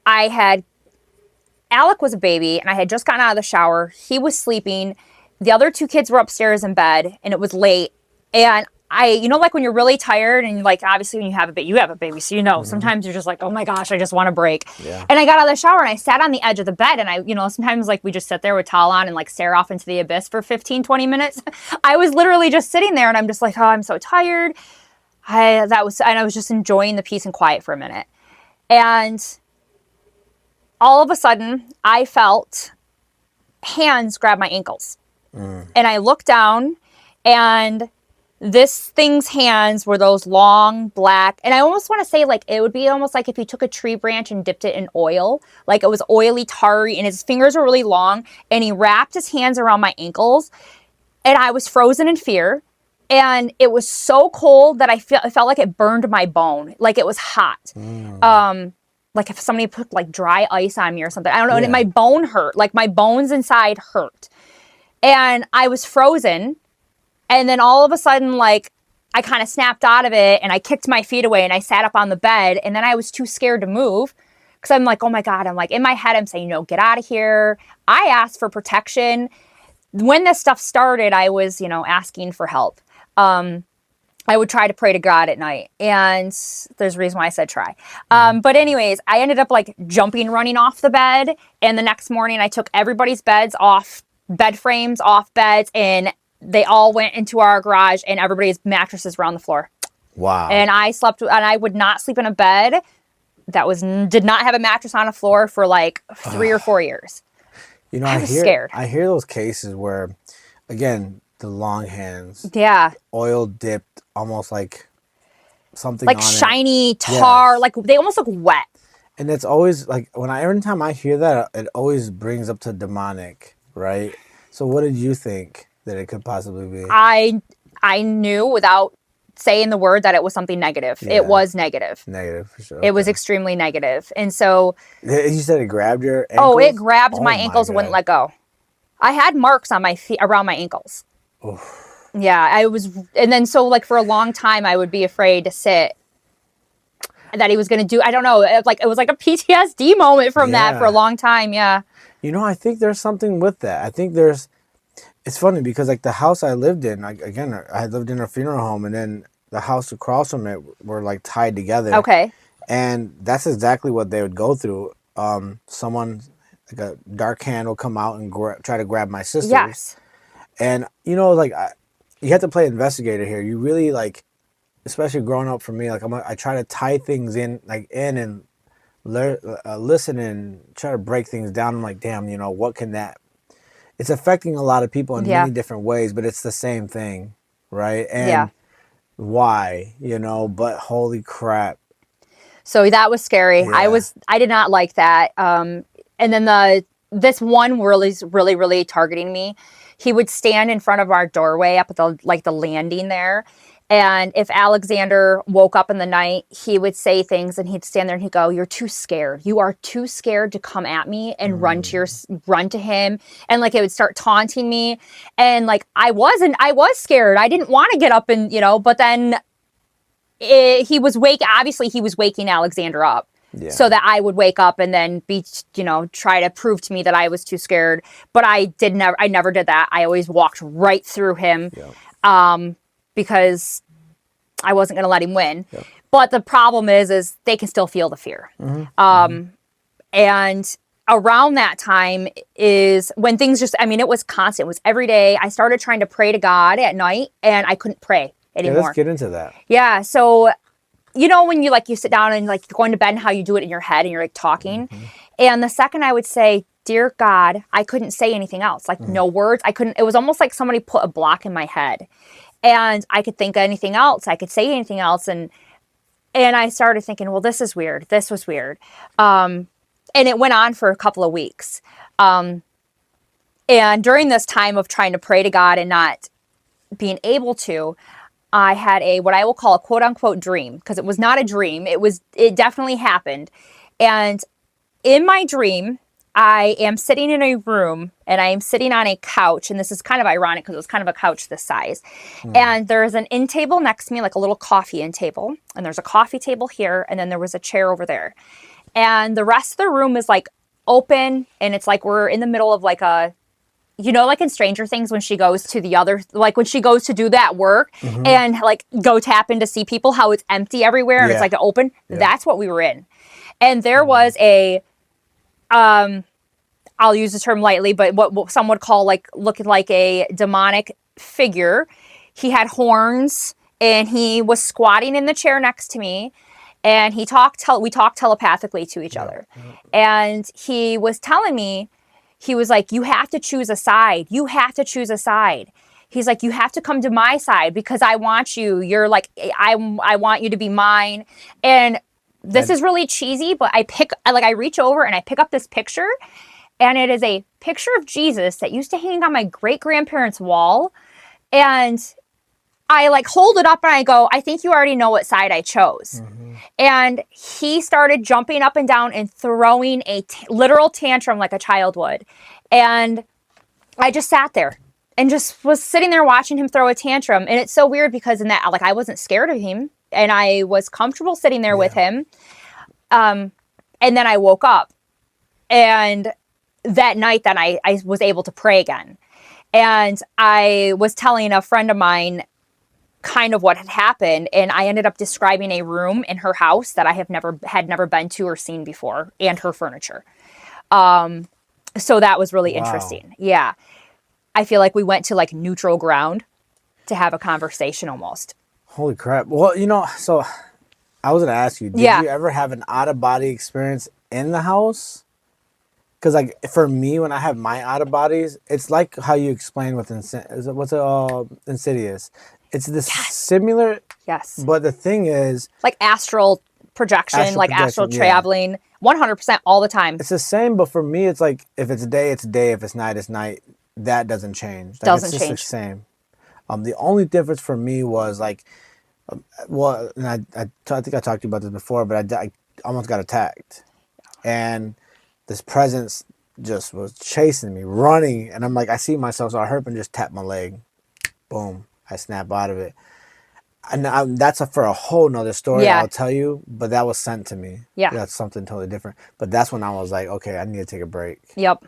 Alec was a baby, and I had just gotten out of the shower. He was sleeping. The other 2 kids were upstairs in bed, and it was late. And like when you're really tired and like, obviously when you have a baby, so sometimes you're just like, oh my gosh, I just want to break. Yeah. And I got out of the shower and I sat on the edge of the bed, and sometimes like we just sit there with towel on and like stare off into the abyss for 15, 20 minutes. I was literally just sitting there and I'm just like, oh, I'm so tired. And I was just enjoying the peace and quiet for a minute. And all of a sudden I felt hands grab my ankles. And I looked down, and this thing's hands were those long black, and I almost want to say like it would be almost like if you took a tree branch and dipped it in oil, like it was oily, tarry, and his fingers were really long, and he wrapped his hands around my ankles, and I was frozen in fear, and it was so cold that I felt like it burned my bone, like it was hot. Like if somebody put like dry ice on me or something, I don't know, and my bone hurt, like my bones inside hurt. And I was frozen. And then all of a sudden, like, I kind of snapped out of it and I kicked my feet away and I sat up on the bed. And then I was too scared to move because I'm like, oh my God. I'm like, in my head, I'm saying, get out of here. I asked for protection. When this stuff started, I was, asking for help. I would try to pray to God at night. And there's a reason why I said try. But anyways, I ended up like running off the bed. And the next morning I took everybody's bed frames off beds, and they all went into our garage, and everybody's mattresses were on the floor. Wow. And I would not sleep in a bed that did not have a mattress on a floor for like 3 or 4 years. I was scared. I hear those cases where, again, the long hands. Yeah. Oil dipped, almost like something like on shiny tar, yes. Like they almost look wet. And it's always like every time I hear that, it always brings up to demonic, right? So what did you think that it could possibly be? I knew without saying the word that it was something negative. Yeah. It was negative. Negative, for sure. It was extremely negative. And so... You said it grabbed your ankles? Oh, it grabbed my ankles and wouldn't let go. I had marks on my feet, around my ankles. Oof. Yeah, I was... And then so like for a long time, I would be afraid to sit. That he was going to do... I don't know. It was like a PTSD moment from that for a long time, yeah. I think there's something with that. I think there's... It's funny because like the house I lived in, I lived in a funeral home, and then the house across from it were like tied together. Okay. And that's exactly what they would go through. Someone, like a dark hand will come out and try to grab my sisters. Yes. And, you have to play investigator here. You really like, especially growing up for me, like I try to tie things in and listen and try to break things down. I'm like, damn, what can that... It's affecting a lot of people in many different ways, but it's the same thing, right? And why, but holy crap. So that was scary. Yeah. I did not like that. And then this one was really, really targeting me. He would stand in front of our doorway up at the landing there. And if Alexander woke up in the night, he would say things, and he'd stand there and he'd go, "You're too scared. You are too scared to come at me and run to him." And like it would start taunting me. And like I was scared. I didn't want to get up and, but then he was waking Alexander up. Yeah. So that I would wake up and then try to prove to me that I was too scared. But I never did that. I always walked right through him. Yeah. Because I wasn't going to let him win. Yep. But the problem is they can still feel the fear. Mm-hmm. And around that time is when things it was constant. It was every day. I started trying to pray to God at night, and I couldn't pray anymore. Yeah, let's get into that. Yeah, so, when you sit down and going to bed and how you do it in your head and you're talking. Mm-hmm. And the second I would say, "Dear God," I couldn't say anything else. No words. I couldn't. It was almost like somebody put a block in my head. And I could think of anything else. I could say anything else. And I started thinking, well, this is weird. This was weird. And it went on for a couple of weeks. And during this time of trying to pray to God and not being able to, I had what I will call a quote unquote dream, because it was not a dream. It definitely happened. And in my dream, I am sitting in a room, and I am sitting on a couch, and this is kind of ironic because it was kind of a couch this size. And there's an end table next to me, like a little coffee end table, and there's a coffee table here, and then there was a chair over there. And the rest of the room is like open, and it's like we're in the middle of like a you know, like in Stranger Things when she goes to the other, like when she goes to do that work and like go tap in to see people, how it's empty everywhere and it's like open. That's what we were in. And there was a, I'll use the term lightly, but what some would call like looking like a demonic figure. He had horns and he was squatting in the chair next to me, and we talked telepathically to each other. And he was telling me, he was like, you have to choose a side. You have to choose a side. He's like, you have to come to my side because I want you. You're like, I want you to be mine. And this is really cheesy, but I reach over and I pick up this picture, and it is a picture of Jesus that used to hang on my great-grandparents' wall. And I like hold it up and I go, I think you already know what side I chose. And he started jumping up and down and throwing a literal tantrum like a child would. And I just sat there and just was sitting there watching him throw a tantrum. And it's so weird because in that, like, I wasn't scared of him and I was comfortable sitting there with him. And then I woke up, and that night then I was able to pray again. And I was telling a friend of mine kind of what had happened, and I ended up describing a room in her house that I had never been to or seen before, and her furniture. So that was really interesting. Yeah. I feel like we went to like neutral ground to have a conversation almost. Holy crap. Well, you know, so I was going to ask you, did you ever have an out-of-body experience in the house? Because, like, for me, when I have my out-of-bodies, it's like how you explain with Insidious. It's this similar. Yes. But the thing is, like astral projection, astral traveling, 100% all the time. It's the same, but for me, it's like if it's day, it's day. If it's night, it's night. That doesn't change. Like, doesn't it's change. Just the same. The only difference for me was like, well, and I think I talked to you about this before, but I almost got attacked, and this presence just was chasing me, running, and I'm like, I see myself, so I hurt and just tap my leg. Boom. I snap out of it. And that's for a whole nother story I'll tell you, but that was sent to me. Yeah. That's something totally different. But that's when I was like, okay, I need to take a break. Yep.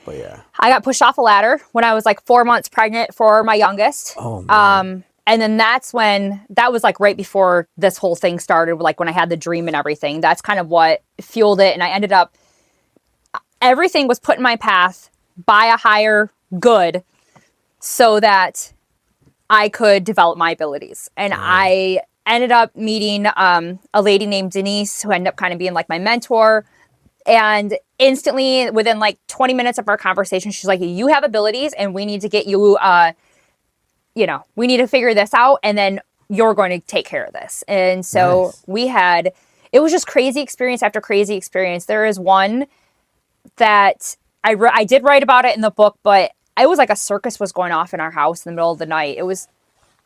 But yeah. I got pushed off a ladder when I was like 4 months pregnant for my youngest. Oh, man. And then that was like right before this whole thing started, like when I had the dream and everything. That's kind of what fueled it. And I ended up, everything was put in my path by a higher good so that I could develop my abilities. And I ended up meeting a lady named Denise, who ended up kind of being like my mentor. And instantly, within like 20 minutes of our conversation, she's like, you have abilities and we need to get you, we need to figure this out. And then you're going to take care of this. And so it was just crazy experience after crazy experience. There is one that I did write about it in the book, but it was like a circus was going off in our house in the middle of the night.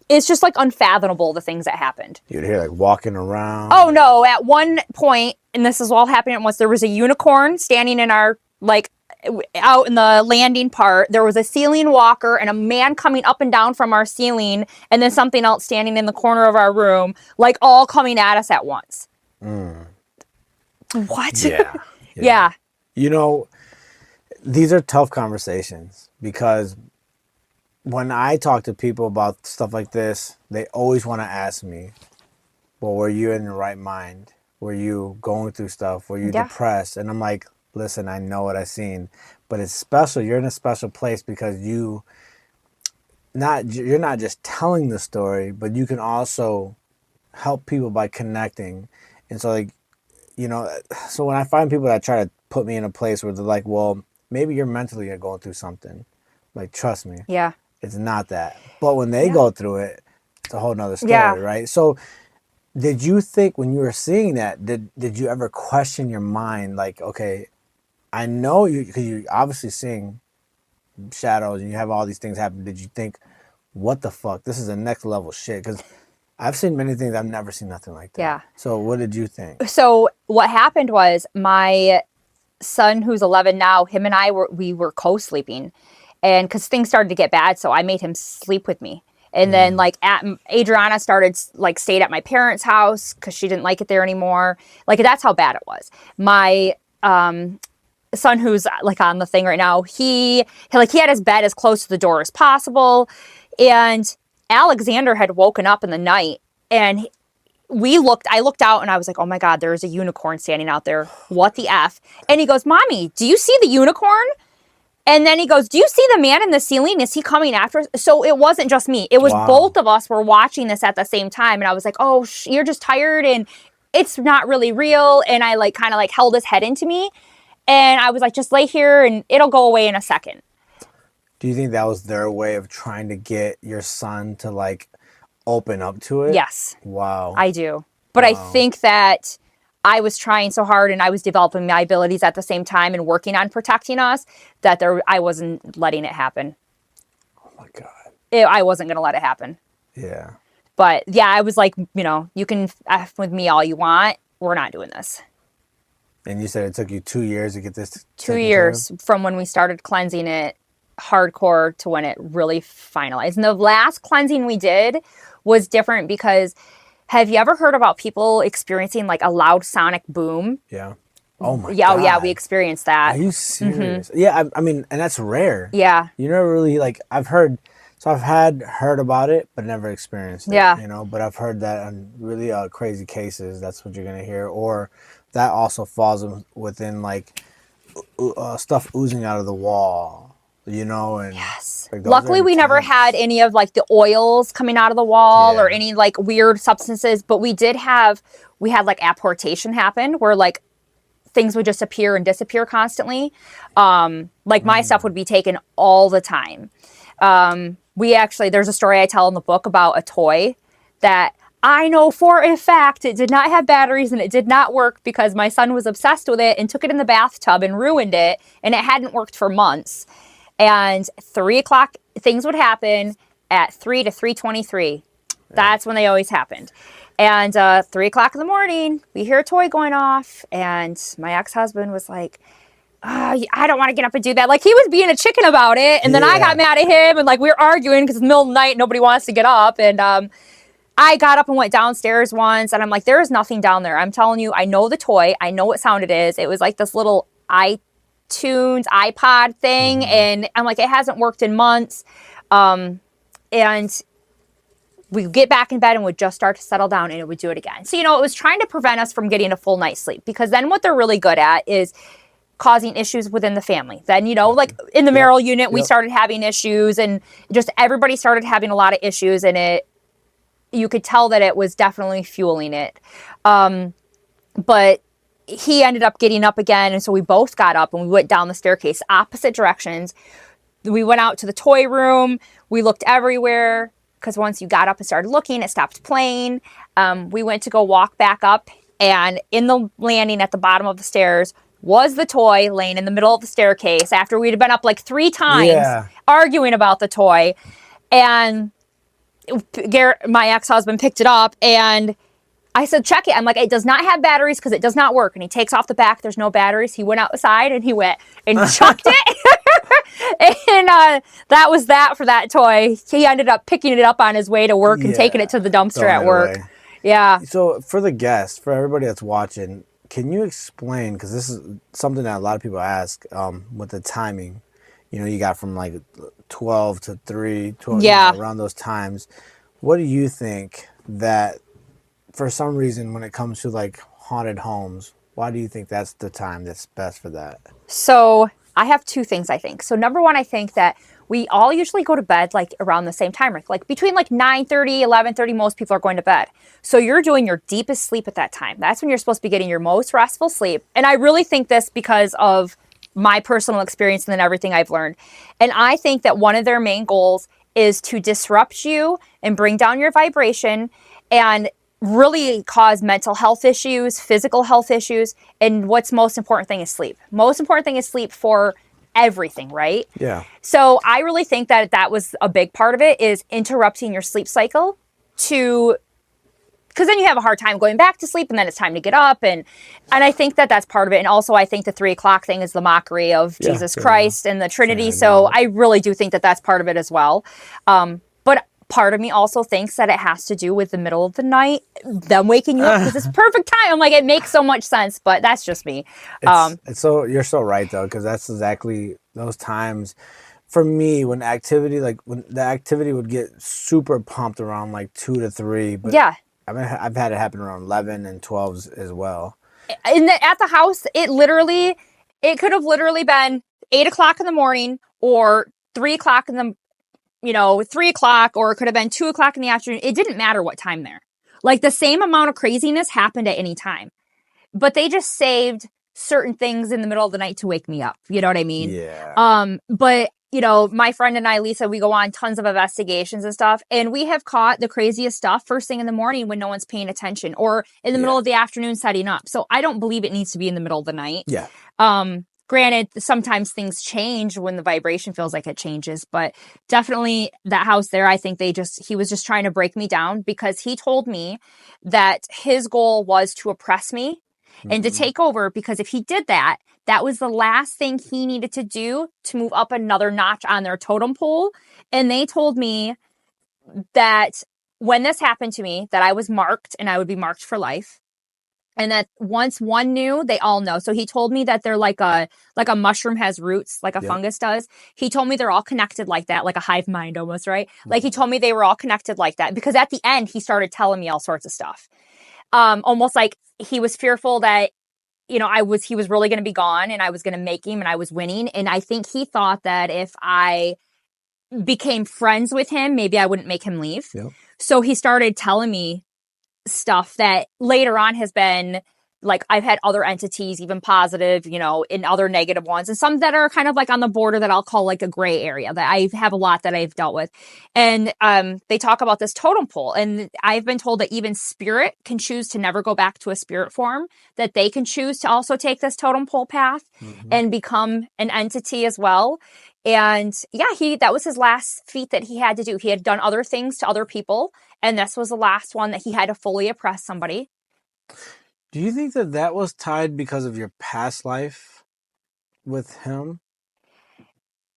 It's just like unfathomable, the things that happened. You'd hear like walking around. Oh no, at one point, and this is all happening at once, there was a unicorn standing in our, like, out in the landing part. There was a ceiling walker and a man coming up and down from our ceiling, and then something else standing in the corner of our room, like all coming at us at once. What? Yeah. You know, these are tough conversations because when I talk to people about stuff like this, they always want to ask me, well, were you in the right mind? Were you going through stuff? Were you depressed? And I'm like, listen, I know what I've seen, but it's special. You're in a special place because you're not just telling the story, but you can also help people by connecting. And so, like, you know, so when I find people that try to put me in a place where they're like, well, maybe you're mentally going through something, like, trust me. Yeah. It's not that. But when they go through it, it's a whole nother story, right? So did you think when you were seeing that, did you ever question your mind? Like, okay, I know you, because you're obviously seeing shadows and you have all these things happen. Did you think, what the fuck? This is the next level shit. Because I've seen many things. I've never seen nothing like that. Yeah. So what did you think? So what happened was my son, who's 11 now, him and we were co-sleeping. And because things started to get bad, so I made him sleep with me. And then, like, Adriana stayed at my parents' house because she didn't like it there anymore. Like, that's how bad it was. My son, who's like on the thing right now, he had his bed as close to the door as possible. And Alexander had woken up in the night, and I looked out and I was like, oh my God, there's a unicorn standing out there. What the F? And he goes, Mommy, do you see the unicorn? And then he goes, do you see the man in the ceiling? Is he coming after us? So it wasn't just me. It was both of us were watching this at the same time. And I was like, oh, you're just tired and it's not really real. And I like kind of like held his head into me. And I was like, just lay here and it'll go away in a second. Do you think that was their way of trying to get your son to like open up to it? Yes. Wow. I do. But I think that I was trying so hard and I was developing my abilities at the same time and working on protecting us that I wasn't letting it happen. Oh my God. I wasn't going to let it happen. Yeah. But yeah, I was like, you can F with me all you want. We're not doing this. And you said it took you 2 years to get this? 2 years from when we started cleansing it hardcore to when it really finalized. And the last cleansing we did was different because have you ever heard about people experiencing like a loud sonic boom? Yeah. Oh my God. Yeah, we experienced that. Are you serious? Mm-hmm. Yeah, I mean, and that's rare. Yeah. You never really like, I've heard about it, but never experienced it. Yeah. But I've heard that on really crazy cases, that's what you're going to hear. Or that also falls within like stuff oozing out of the wall. And yes. like Luckily we never had any of like the oils coming out of the wall or any like weird substances, but we had like apportation happen where like things would just appear and disappear constantly. Like my stuff would be taken all the time. There's a story I tell in the book about a toy that I know for a fact it did not have batteries and it did not work because my son was obsessed with it and took it in the bathtub and ruined it, and it hadn't worked for months. And 3 o'clock, things would happen at 3 to 3:23. That's when they always happened. And 3 o'clock in the morning, we hear a toy going off. And my ex-husband was like, I don't want to get up and do that. Like he was being a chicken about it. And then I got mad at him and like we were arguing because it's the middle of the night, nobody wants to get up. And I got up and went downstairs once and I'm like, there is nothing down there. I'm telling you, I know the toy. I know what sound it is. It was like this little iPod thing. Mm-hmm. And I'm like, it hasn't worked in months. And we get back in bed and would just start to settle down and it would do it again. So, it was trying to prevent us from getting a full night's sleep because then what they're really good at is causing issues within the family. Then, like in the marital unit, we started having issues and just everybody started having a lot of issues and you could tell that it was definitely fueling it. But he ended up getting up again. And so we both got up and we went down the staircase, opposite directions. We went out to the toy room. We looked everywhere because once you got up and started looking, it stopped playing. We went to go walk back up, and in the landing at the bottom of the stairs was the toy laying in the middle of the staircase after we'd been up like 3 times arguing about the toy. And Garrett, my ex-husband, picked it up and I said, check it. I'm like, it does not have batteries because it does not work. And he takes off the back. There's no batteries. He went outside and he went and chucked it. And that was that for that toy. He ended up picking it up on his way to work and taking it to the dumpster at work. Away. Yeah. So for the guests, for everybody that's watching, can you explain, because this is something that a lot of people ask with the timing. You got from like 12 to 3, 12, around those times. What do you think that, for some reason, when it comes to like haunted homes, why do you think that's the time that's best for that? So I have 2 things, I think. So number one, I think that we all usually go to bed like around the same time, like between like 9:30, 11:30, most people are going to bed. So you're doing your deepest sleep at that time. That's when you're supposed to be getting your most restful sleep. And I really think this because of my personal experience and then everything I've learned. And I think that one of their main goals is to disrupt you and bring down your vibration and really cause mental health issues, physical health issues. And what's most important thing is sleep. Most important thing is sleep for everything, right? Yeah. So I really think that was a big part of it, is interrupting your sleep cycle because then you have a hard time going back to sleep and then it's time to get up. And I think that's part of it. And also I think the 3 o'clock thing is the mockery of Jesus Christ and the Trinity. So I really do think that's part of it as well. But part of me also thinks that it has to do with the middle of the night, them waking you up because it's perfect time. I'm like, it makes so much sense, but that's just me. It's so, you're so right though, because that's exactly those times for me when the activity would get super pumped around like 2 to 3, but Yeah. I've had it happen around 11 and 12s as well. At the house, it could have literally been 8 o'clock in the morning or 3 o'clock in the 3 o'clock, or it could have been 2 o'clock in the afternoon. It didn't matter what time there. Like the same amount of craziness happened at any time, but they just saved certain things in the middle of the night to wake me up. You know what I mean? Yeah. But my friend and I, Lisa, we go on tons of investigations and stuff, and we have caught the craziest stuff first thing in the morning when no one's paying attention, or in the middle of the afternoon setting up. So I don't believe it needs to be in the middle of the night. Yeah. Granted, sometimes things change when the vibration feels like it changes, but definitely that house there, I think he was just trying to break me down, because he told me that his goal was to oppress me and to take over, because if he did that, that was the last thing he needed to do to move up another notch on their totem pole. And they told me that when this happened to me, that I was marked and I would be marked for life. And that once one knew, they all know. So he told me that they're like a mushroom has roots, like a fungus does. He told me they're all connected like that, like a hive mind almost, right? Like he told me they were all connected like that, because at the end, he started telling me all sorts of stuff. Almost like he was fearful that, he was really going to be gone and I was going to make him and I was winning. And I think he thought that if I became friends with him, maybe I wouldn't make him leave. Yep. So he started telling me stuff that later on has been like, I've had other entities, even positive, in other negative ones, and some that are kind of like on the border that I'll call like a gray area, that I have a lot that I've dealt with. And they talk about this totem pole, and I've been told that even spirit can choose to never go back to a spirit form, that they can choose to also take this totem pole path and become an entity as well. And yeah, that was his last feat that he had to do. He had done other things to other people, and this was the last one that he had to fully oppress somebody. Do you think that was tied because of your past life with him?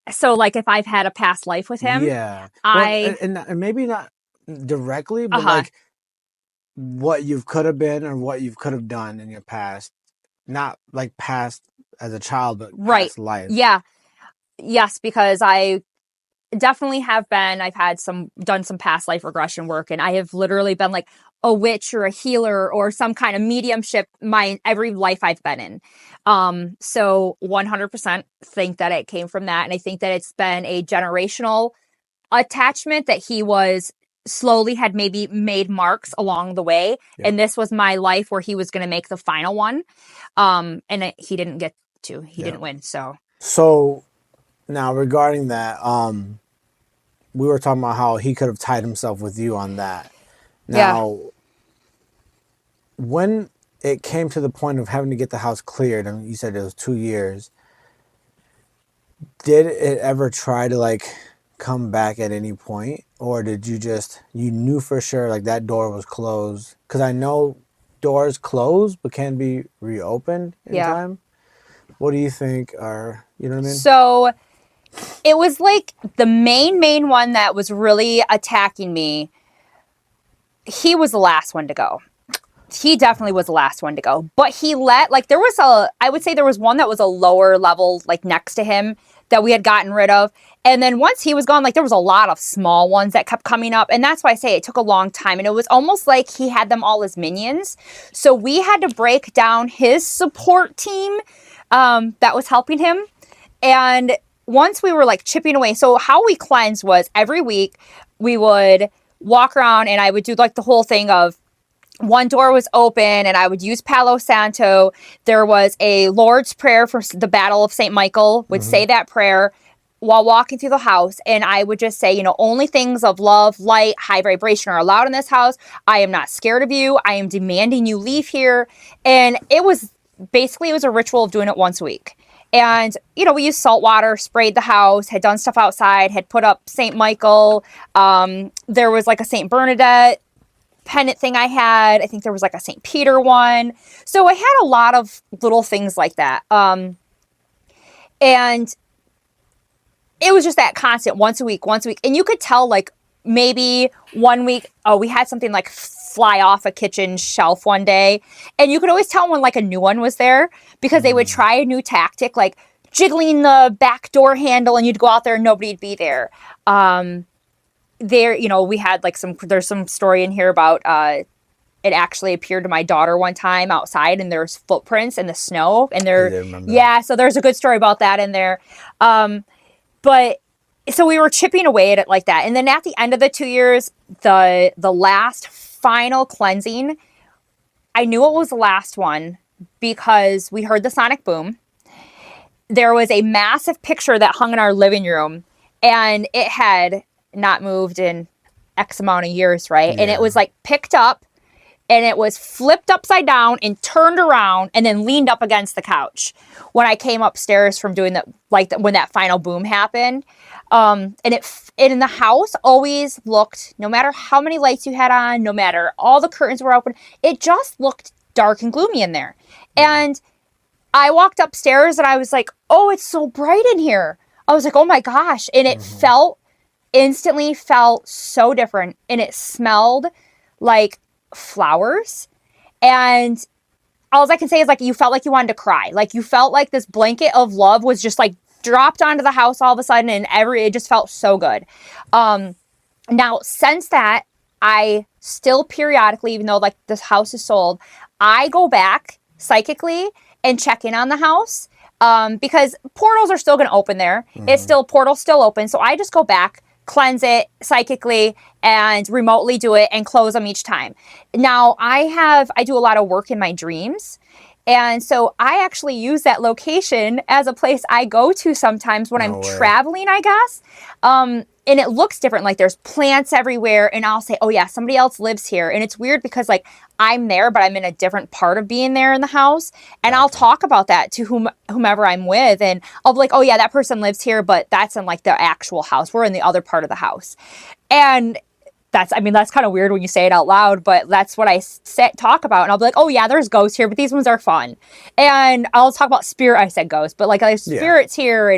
So, like, if I've had a past life with him, yeah, and maybe not directly, but like what you could have been or what you could have done in your past, not like past as a child, but past life. Yeah, yes, because I definitely have been. I've done some past life regression work, and I have literally been like a witch or a healer or some kind of mediumship every life I've been in. So 100% think that it came from that. And I think that it's been a generational attachment, that he was slowly had maybe made marks along the way. Yep. And this was my life where he was going to make the final one. And he didn't get to, he didn't win. So now regarding that, we were talking about how he could have tied himself with you on that. Now, when it came to the point of having to get the house cleared, and you said it was 2 years, did it ever try to like come back at any point? Or did you knew for sure like that door was closed? Because I know doors close but can be reopened in time. What do you think are, you know what I mean? So it was like the main one that was really attacking me. He was the last one to go. He definitely was the last one to go. But he I would say there was one that was a lower level, like next to him, that we had gotten rid of. And then once he was gone, like there was a lot of small ones that kept coming up. And that's why I say it took a long time. And it was almost like he had them all as minions. So we had to break down his support team that was helping him. And once we were like chipping away, so how we cleansed was every week we would walk around and I would do like the whole thing of, one door was open and I would use Palo Santo. There was a Lord's Prayer for the Battle of St. Michael, would say that prayer while walking through the house. And I would just say, only things of love, light, high vibration are allowed in this house. I am not scared of you. I am demanding you leave here. And it was a ritual of doing it once a week. And, we used salt water, sprayed the house, had done stuff outside, had put up St. Michael. There was like a St. Bernadette pennant thing I had. I think there was like a St. Peter one. So I had a lot of little things like that. And it was just that constant once a week. And you could tell like maybe one week, we had something like fly off a kitchen shelf one day. And you could always tell when like a new one was there because they would try a new tactic, like jiggling the back door handle, and you'd go out there and nobody'd be there. There, you know, we had like there's some story in here about, it actually appeared to my daughter one time outside and there's footprints in the snow and so there's a good story about that in there. But so we were chipping away at it like that. And then at the end of the 2 years, the last final cleansing, I knew it was the last one because we heard the sonic boom. There was a massive picture that hung in our living room and it had not moved in X amount of years, right? Yeah. And it was like picked up and it was flipped upside down and turned around and then leaned up against the couch when I came upstairs from doing when that final boom happened. And in the house always looked, no matter how many lights you had on, no matter all the curtains were open, it just looked dark and gloomy in there. And I walked upstairs and I was like, oh, it's so bright in here. I was like, oh my gosh. And it instantly felt so different. And it smelled like flowers. And all I can say is like, you felt like you wanted to cry. Like you felt like this blanket of love was just like dropped onto the house all of a sudden. And it just felt so good. Now since that, I still periodically, even though like this house is sold, I go back psychically and check in on the house. Because portals are still going to open there. Portal's still open. So I just go back, cleanse it psychically and remotely do it and close them each time. Now I do a lot of work in my dreams. And so I actually use that location as a place I go to sometimes when I'm traveling, I guess. And it looks different. Like there's plants everywhere. And I'll say, oh yeah, somebody else lives here. And it's weird because like I'm there, but I'm in a different part of being there in the house. And I'll talk about that to whomever I'm with. And I'll be like, oh yeah, that person lives here, but that's in like the actual house. We're in the other part of the house. And that's kind of weird when you say it out loud, but that's what I talk about. And I'll be like, oh yeah, there's ghosts here, but these ones are fun. And I'll talk about spirit. I said ghosts, but like there's spirits here.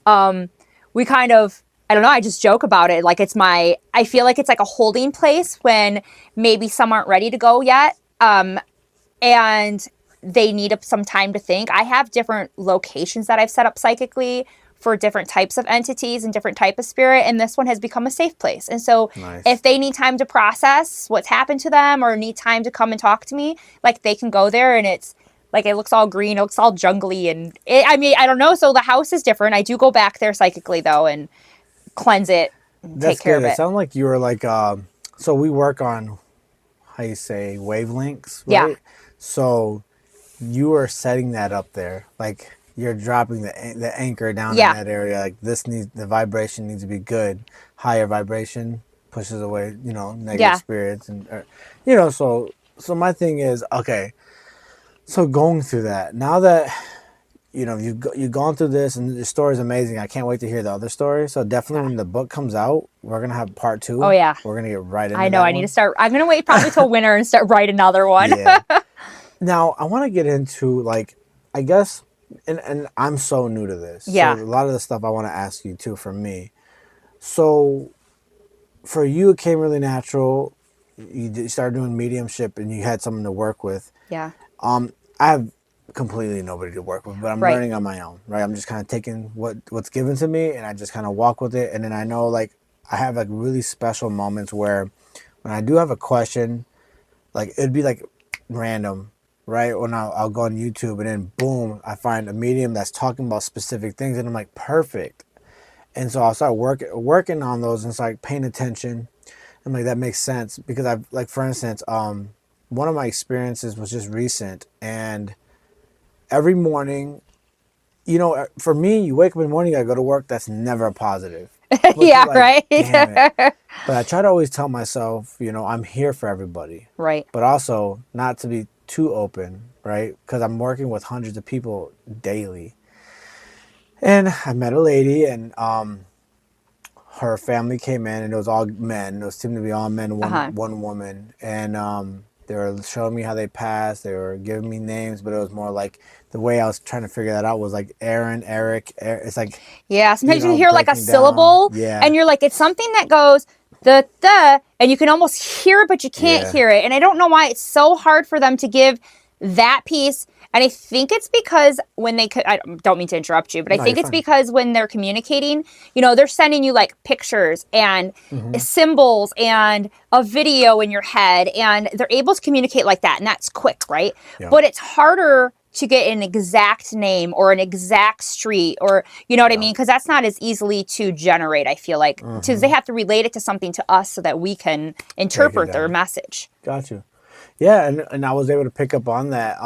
And we kind of, I don't know, I just joke about it. Like I feel like it's like a holding place when maybe some aren't ready to go yet. And they need some time to think. I have different locations that I've set up psychically for different types of entities and different type of spirit. And this one has become a safe place. And so if they need time to process what's happened to them or need time to come and talk to me, like they can go there and it's like, it looks all green, it looks all jungly. And I don't know. So the house is different. I do go back there psychically though and cleanse it and take care of it. It sounds like you were like, so we work on, how you say, wavelengths, right? Yeah. So you are setting that up there. Like you're dropping the anchor down in that area. Like the vibration needs to be good. Higher vibration pushes away, negative spirits. And, so my thing is, okay, so going through that, now that, you've gone through this and the story is amazing. I can't wait to hear the other story. So definitely when the book comes out, we're going to have part 2. Oh yeah. We're going to get right into I know. I need to start. I'm going to wait probably till winter and start write another one. Yeah. Now I want to get into like, I guess, and I'm so new to this. Yeah. So a lot of the stuff I want to ask you too from me. So for you, it came really natural. You started doing mediumship and you had someone to work with. Yeah. I have completely nobody to work with, but I'm learning on my own, right? I'm just kind of taking what's given to me and I just kind of walk with it. And then I know like I have like really special moments where when I do have a question, like it'd be like random, right? When I'll go on YouTube and then boom, I find a medium that's talking about specific things and I'm like, perfect. And so I'll start working on those and start paying attention. I'm like, that makes sense because I've like, for instance, one of my experiences was just recent and every morning, for me, you wake up in the morning, I go to work, that's never a positive. Yeah, like, right? Damn it. But I try to always tell myself, I'm here for everybody. Right. But also not to be too open, right? Because I'm working with hundreds of people daily. And I met a lady and her family came in and it was all men. It seemed to be all men, one woman. And they were showing me how they passed. They were giving me names, but it was more like the way I was trying to figure that out was like Aaron, Eric. It's like sometimes you hear like a syllable, yeah, and you're like, it's something that goes and you can almost hear it, but you can't hear it. And I don't know why it's so hard for them to give that piece. And I think it's because when I don't mean to interrupt you, but I think it's because when they're communicating, you know, they're sending you like pictures and symbols and a video in your head, and they're able to communicate like that. And that's quick, right? Yep. But it's harder to get an exact name or an exact street, or, you know what I mean? Because that's not as easily to generate, I feel like. Because they have to relate it to something to us so that we can interpret their message. Got you. Yeah, and I was able to pick up on that.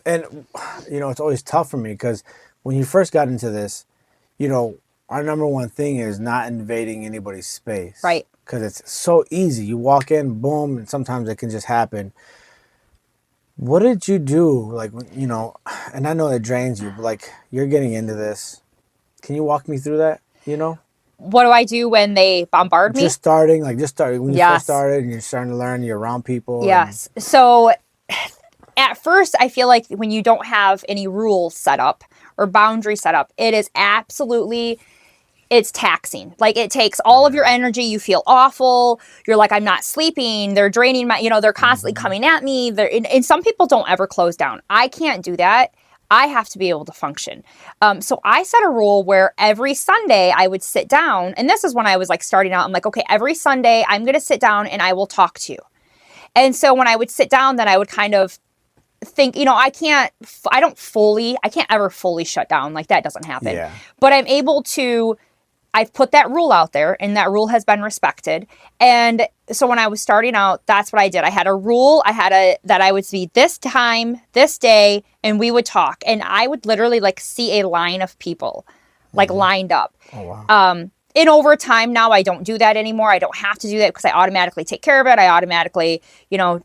And, you know, it's always tough for me because when you first got into this, you know, our number one thing is not invading anybody's space. Right. Because it's so easy. You walk in, boom, and sometimes it can just happen. What did you do? Like, you know, and I know it drains you, but like, you're getting into this. Can you walk me through that, you know? What do I do when they bombard me? Just starting when you first started and you're starting to learn, you're around people. Yes. So at first, I feel like when you don't have any rules set up or boundaries set up, it is absolutely, it's taxing. Like, it takes all of your energy. You feel awful. You're like, I'm not sleeping. They're draining my, you know, they're constantly coming at me. And some people don't ever close down. I can't do that. I have to be able to function. So I set a rule where every Sunday I would sit down, and this is when I was like starting out. I'm like, okay, every Sunday I'm going to sit down and I will talk to you. And so when I would sit down, then I would kind of think, you know, I can't ever fully shut down. Like, that doesn't happen. Yeah. But I'm able to, I've put that rule out there, and that rule has been respected. And so when I was starting out, that's what I did. I had a rule. That I would be this time, this day, and we would talk. And I would literally like see a line of people like lined up. Oh, wow. And over time now, I don't do that anymore. I don't have to do that because I automatically take care of it. I automatically, you know,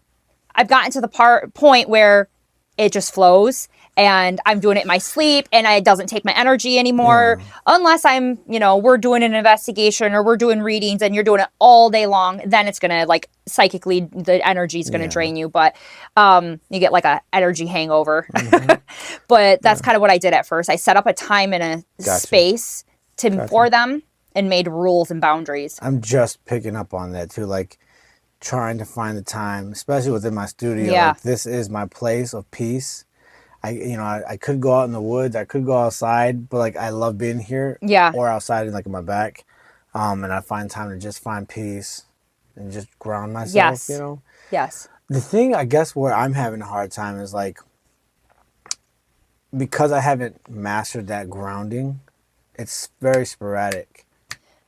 I've gotten to the point where it just flows, and I'm doing it in my sleep, and it doesn't take my energy anymore. Unless I'm, you know, we're doing an investigation or we're doing readings and you're doing it all day long, then it's going to like psychically, the energy is going to drain you. But you get like a energy hangover. But that's kind of what I did at first. I set up a time and a space for them and made rules and boundaries. I'm just picking up on that too. Like, trying to find the time, especially within my studio. Yeah. Like, this is my place of peace. I could go out in the woods, I could go outside, but like, I love being here. Yeah. Or outside, like in my back. And I find time to just find peace and just ground myself. Yes. You know. Yes. The thing, I guess, where I'm having a hard time is like, because I haven't mastered that grounding, it's very sporadic.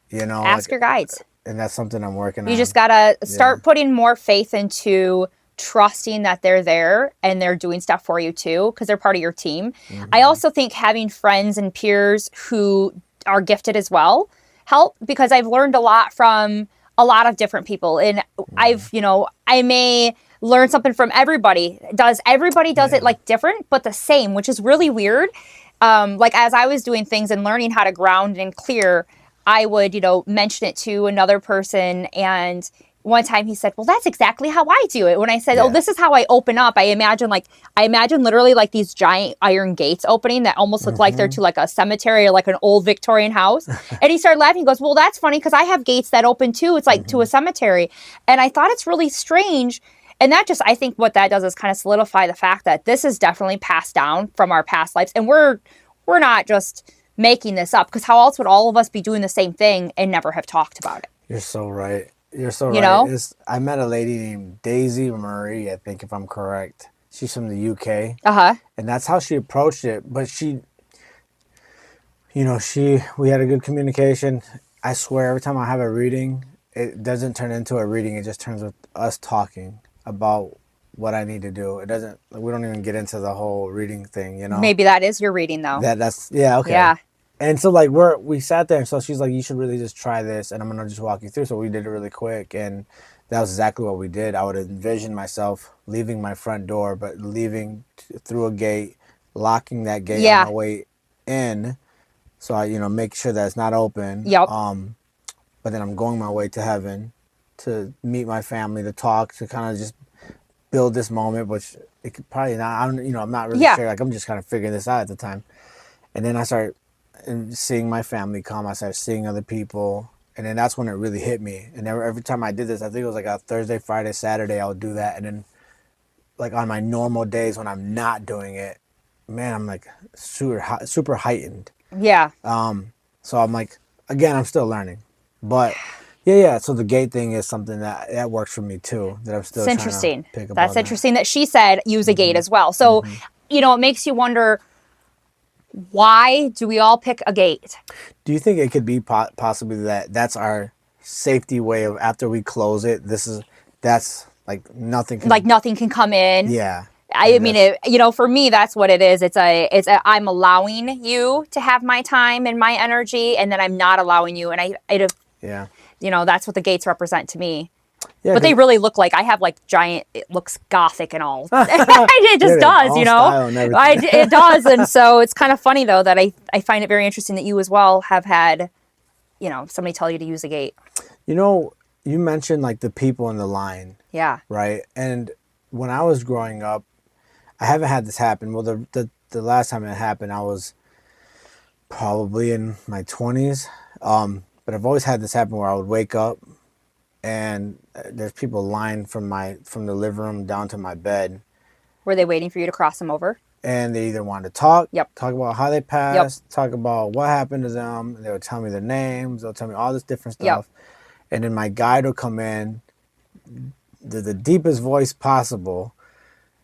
You know. Ask your guides. And that's something I'm working on. You just got to start putting more faith into trusting that they're there and they're doing stuff for you too, because they're part of your team. I also think having friends and peers who are gifted as well help, because I've learned a lot from a lot of different people. And I've, you know, I may learn something from everybody. Everybody does it like different, but the same, which is really weird. Like, as I was doing things and learning how to ground and clear, I would, you know, mention it to another person. And one time he said, well, that's exactly how I do it. When I said, oh, this is how I open up, I imagine literally like these giant iron gates opening that almost look like they're to like a cemetery or like an old Victorian house. And he started laughing. He goes, well, that's funny because I have gates that open too. It's like to a cemetery. And I thought it's really strange. And that just, I think what that does is kind of solidify the fact that this is definitely passed down from our past lives. And we're not just making this up, because how else would all of us be doing the same thing and never have talked about it? You're so right. You're so right. You know? I met a lady named Daisy Marie, I think, if I'm correct. She's from the UK. And that's how she approached it. But she, you know, we had a good communication. I swear, every time I have a reading, it doesn't turn into a reading. It just turns with us talking about what I need to do. It doesn't, we don't even get into the whole reading thing, you know? Maybe that is your reading, though. That's, yeah, okay. Yeah. And so, like, we sat there, and so she's like, you should really just try this, and I'm going to just walk you through. So we did it really quick, and that was exactly what we did. I would envision myself leaving my front door, but leaving through a gate, locking that gate on my way in, so I, you know, make sure that it's not open. Yep. But then I'm going my way to heaven to meet my family, to talk, to kind of just build this moment, which it could probably not, I'm not really sure. Like, I'm just kind of figuring this out at the time. And then I start seeing my family come. I started seeing other people. And then that's when it really hit me. And every time I did this, I think it was like a Thursday, Friday, Saturday, I would do that. And then like on my normal days when I'm not doing it, man, I'm like super heightened. Yeah. So I'm like, again, I'm still learning. But yeah. So the gate thing is something that works for me too, that I'm still It's trying interesting. to pick up That's on interesting that she said use a gate as well. So, it makes you wonder, why do we all pick a gate? Do you think it could be possibly that that's our safety way of, after we close it, that's like nothing can come in? Yeah. I mean, for me, that's what it is. I'm allowing you to have my time and my energy, and then I'm not allowing you. And yeah. That's what the gates represent to me. Yeah, but they really look like, I have like giant, it looks gothic and all. It just does, it does. And so it's kind of funny though, that I find it very interesting that you as well have had, somebody tell you to use a gate. You mentioned like the people in the line. Yeah. Right. And when I was growing up, I haven't had this happen. Well, the last time it happened, I was probably in my 20s. But I've always had this happen where I would wake up and there's people lined from the living room down to my bed. Were they waiting for you to cross them over? And they either wanted to talk about how they passed, talk about what happened to them. They would tell me their names. They'll tell me all this different stuff. And then my guide would come in, the deepest voice possible,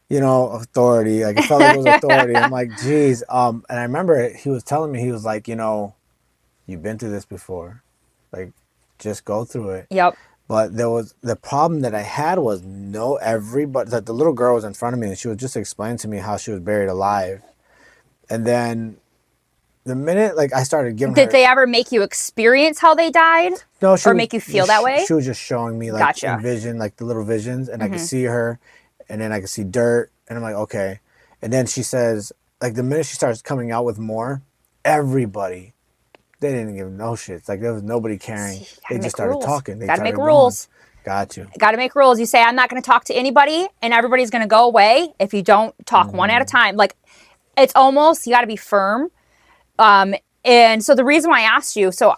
authority. Like, it felt like it was authority. I'm like, geez. And I remember he was telling me, he was like, you've been through this before. Like, just go through it. Yep. But the problem that I had was everybody, that the little girl was in front of me and she was just explaining to me how she was buried alive. And then the minute like I started giving Did they ever make you experience how they died? No, or make you feel that way? She was just showing me like in vision, like the little visions, and I could see her, and then I could see dirt, and I'm like, okay. And then she says, like the minute she starts coming out with more, everybody, they didn't give no shits. Like there was nobody caring. They just started talking. They gotta make rules. Got you. Gotta make rules. You say, I'm not gonna talk to anybody, and everybody's gonna go away if you don't talk one at a time. Like, it's almost, you gotta be firm. And so the reason why I asked you, so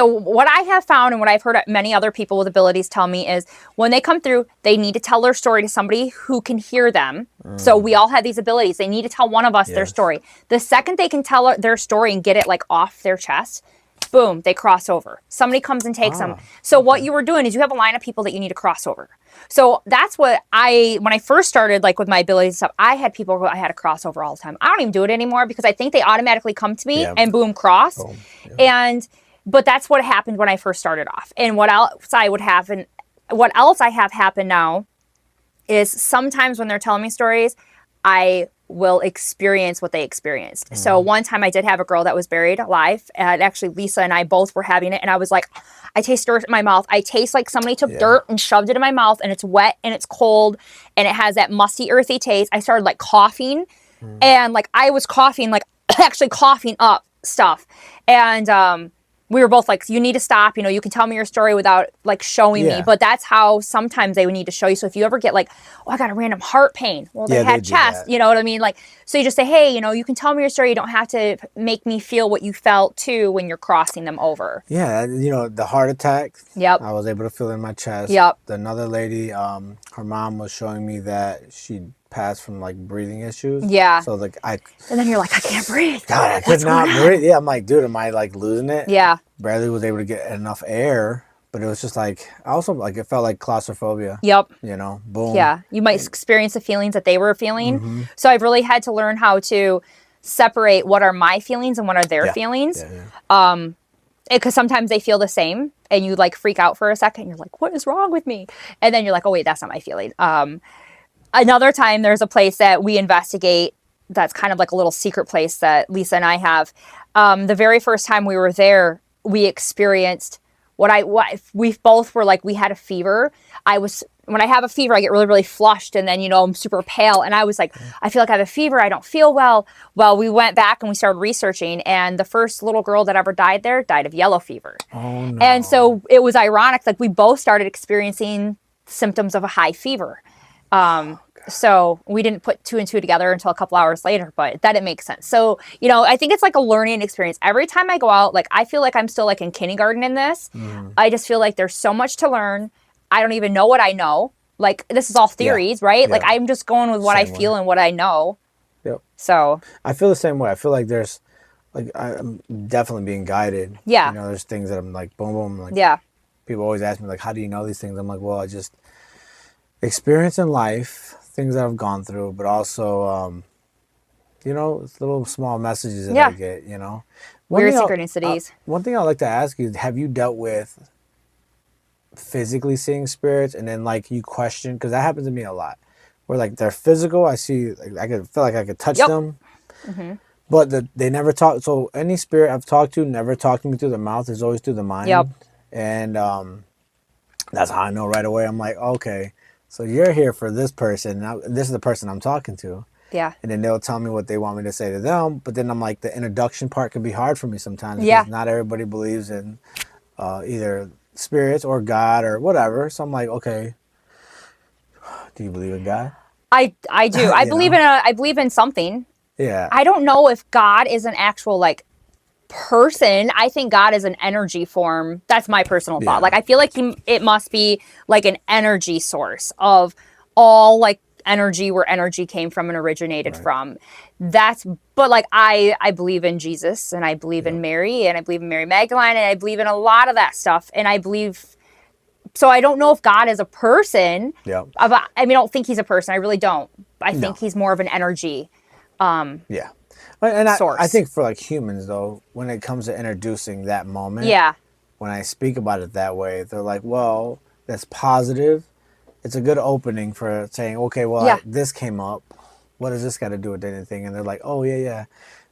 what I have found and what I've heard many other people with abilities tell me is when they come through, they need to tell their story to somebody who can hear them. So we all have these abilities. They need to tell one of us their story. The second they can tell their story and get it like off their chest, boom, they cross over. Somebody comes and takes them. So what you were doing is you have a line of people that you need to cross over. So that's what when I first started, like with my abilities and stuff, I had people I had to cross over all the time. I don't even do it anymore because I think they automatically come to me and boom, cross. Boom. Yeah. But that's what happened when I first started off. And what else I have happen now is sometimes when they're telling me stories, I will experience what they experienced. So one time I did have a girl that was buried alive, and actually Lisa and I both were having it, and I was like, I taste dirt in my mouth. I taste like somebody took dirt and shoved it in my mouth, and it's wet and it's cold and it has that musty, earthy taste. I started like coughing and like I was coughing, like actually coughing up stuff. And we were both like, you need to stop, you can tell me your story without like showing me. But that's how sometimes they would need to show you. So if you ever get like, oh, I got a random heart pain. Well, they had chest, you know what I mean? Like, so you just say, hey, you can tell me your story. You don't have to make me feel what you felt too when you're crossing them over. Yeah. The heart attack. Yep. I was able to feel it in my chest. Yep. Another lady, her mom was showing me that she passed from like breathing issues. Yeah. So like and then you're like, I can't breathe. God, I could not breathe. Yeah, I'm like, dude, am I like losing it? Yeah. Barely was able to get enough air, but it was just like, I also like, it felt like claustrophobia. Yep. Boom. Yeah. You might experience the feelings that they were feeling. So I've really had to learn how to separate what are my feelings and what are their feelings. Yeah. Because sometimes they feel the same and you like freak out for a second. You're like, what is wrong with me? And then you're like, oh wait, that's not my feeling. Another time there's a place that we investigate that's kind of like a little secret place that Lisa and I have. The very first time we were there, we experienced we both were like, we had a fever. When I have a fever, I get really, really flushed and then, I'm super pale. And I was like, I feel like I have a fever. I don't feel well. Well, we went back and we started researching, and the first little girl that ever died there died of yellow fever. Oh, no. And so it was ironic. Like we both started experiencing symptoms of a high fever. So we didn't put 2 and 2 together until a couple hours later, but that didn't make sense. So, you know, I think it's like a learning experience. Every time I go out, like, I feel like I'm still like in kindergarten in this. I just feel like there's so much to learn. I don't even know what I know. Like, this is all theories, right? Yeah. Like, I'm just going with what I feel and what I know. Yep. So I feel the same way. I feel like there's, like, I'm definitely being guided. Yeah. You know, there's things that I'm like, boom, boom. Like, yeah. people always ask me, like, how do you know these things? I'm like, well, I just experience in life, things that I've gone through, but also, you know, it's little small messages that I get, you know. Weird synchronicities. One thing I'd like to ask you, have you dealt with physically seeing spirits and then, like, you question, because that happens to me a lot, where, like, they're physical, I see, like, I could feel like I could touch them, but they never talk. So any spirit I've talked to never talked to me through the mouth, it's always through the mind. And that's how I know right away. I'm like, okay, so you're here for this person. Now, this is the person I'm talking to. Yeah. And then they'll tell me what they want me to say to them. But then I'm like, the introduction part can be hard for me sometimes because not everybody believes in either spirits or God or whatever. So I'm like, okay, do you believe in God? I do. I believe in something. Yeah. I don't know if God is an actual like person. I think God is an energy form. That's my personal thought. Like, I feel like it must be like an energy source of all like energy, where energy came from and originated from. But like, I believe in Jesus, and I believe in Mary, and I believe in Mary Magdalene, and I believe in a lot of that stuff. And so I don't know if God is a person. Yeah. I mean, I don't think he's a person. I really don't. I think he's more of an energy. Yeah. And source. I think for like humans though, when it comes to introducing that moment, when I speak about it that way, they're like, well, that's positive. It's a good opening for saying, okay, well, this came up. What does this got to do with anything? And they're like, oh, yeah.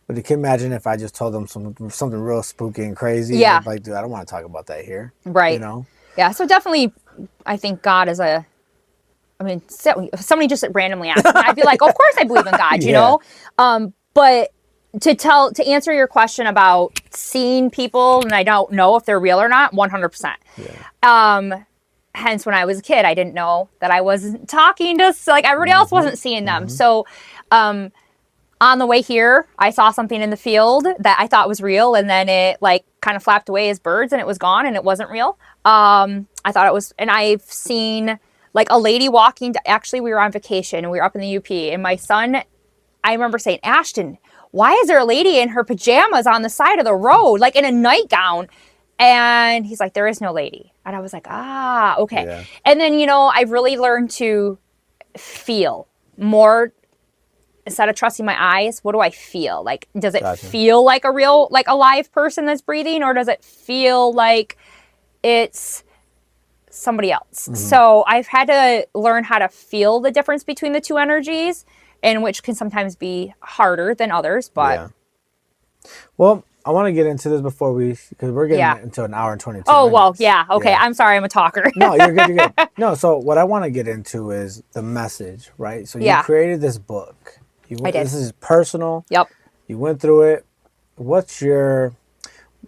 But you can imagine if I just told them something real spooky and crazy. Yeah. Like, dude, I don't want to talk about that here. Right. You know? Yeah. So definitely, I think God is I mean, if somebody just randomly asked me, I'd be like, of course I believe in God, you know? But to answer your question about seeing people, and I don't know if they're real or not, 100%. Yeah. Hence, when I was a kid, I didn't know that I wasn't talking to, like, everybody else wasn't seeing them. So, on the way here, I saw something in the field that I thought was real, and then it like kind of flapped away as birds, and it was gone, and it wasn't real. I thought it was, and I've seen like a lady walking. Actually, we were on vacation and we were up in the UP, and my son, I remember saying, Ashton, why is there a lady in her pajamas on the side of the road, like in a nightgown? And he's like, there is no lady. And I was like, okay. Yeah. And then, you know, I've really learned to feel more instead of trusting my eyes. What do I feel? Like, does it feel like a real, like a live person that's breathing, or does it feel like it's somebody else? So I've had to learn how to feel the difference between the two energies, and which can sometimes be harder than others, but. Well, I want to get into this before because we're getting into an hour and 22 minutes. Oh, well, yeah. Okay. Yeah. I'm sorry. I'm a talker. No, you're good. You're good. No, so what I want to get into is the message, right? So you created this book. I did. This is personal. Yep. You went through it. What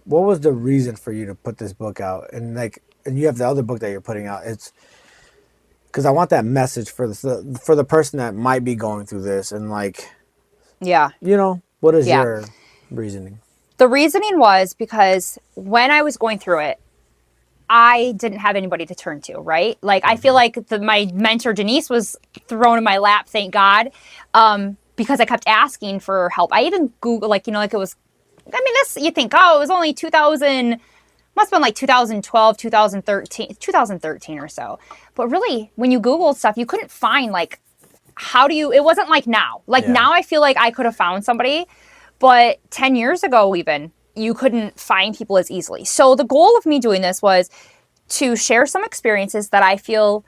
was the reason for you to put this book out? And you have the other book that you're putting out. It's because I want that message for the person that might be going through this, and like, you know, what is your reasoning? The reasoning was because when I was going through it, I didn't have anybody to turn to, right? Like, I feel like my mentor, Denise, was thrown in my lap, thank God, because I kept asking for help. I even Googled, like, you know, like it was, I mean, this, you think, oh, it was only 2000, must have been like 2012, 2013 or so. But really, when you Googled stuff, you couldn't find, like, it wasn't like now. Like, now I feel like I could have found somebody. But 10 years ago, even, you couldn't find people as easily. So the goal of me doing this was to share some experiences that I feel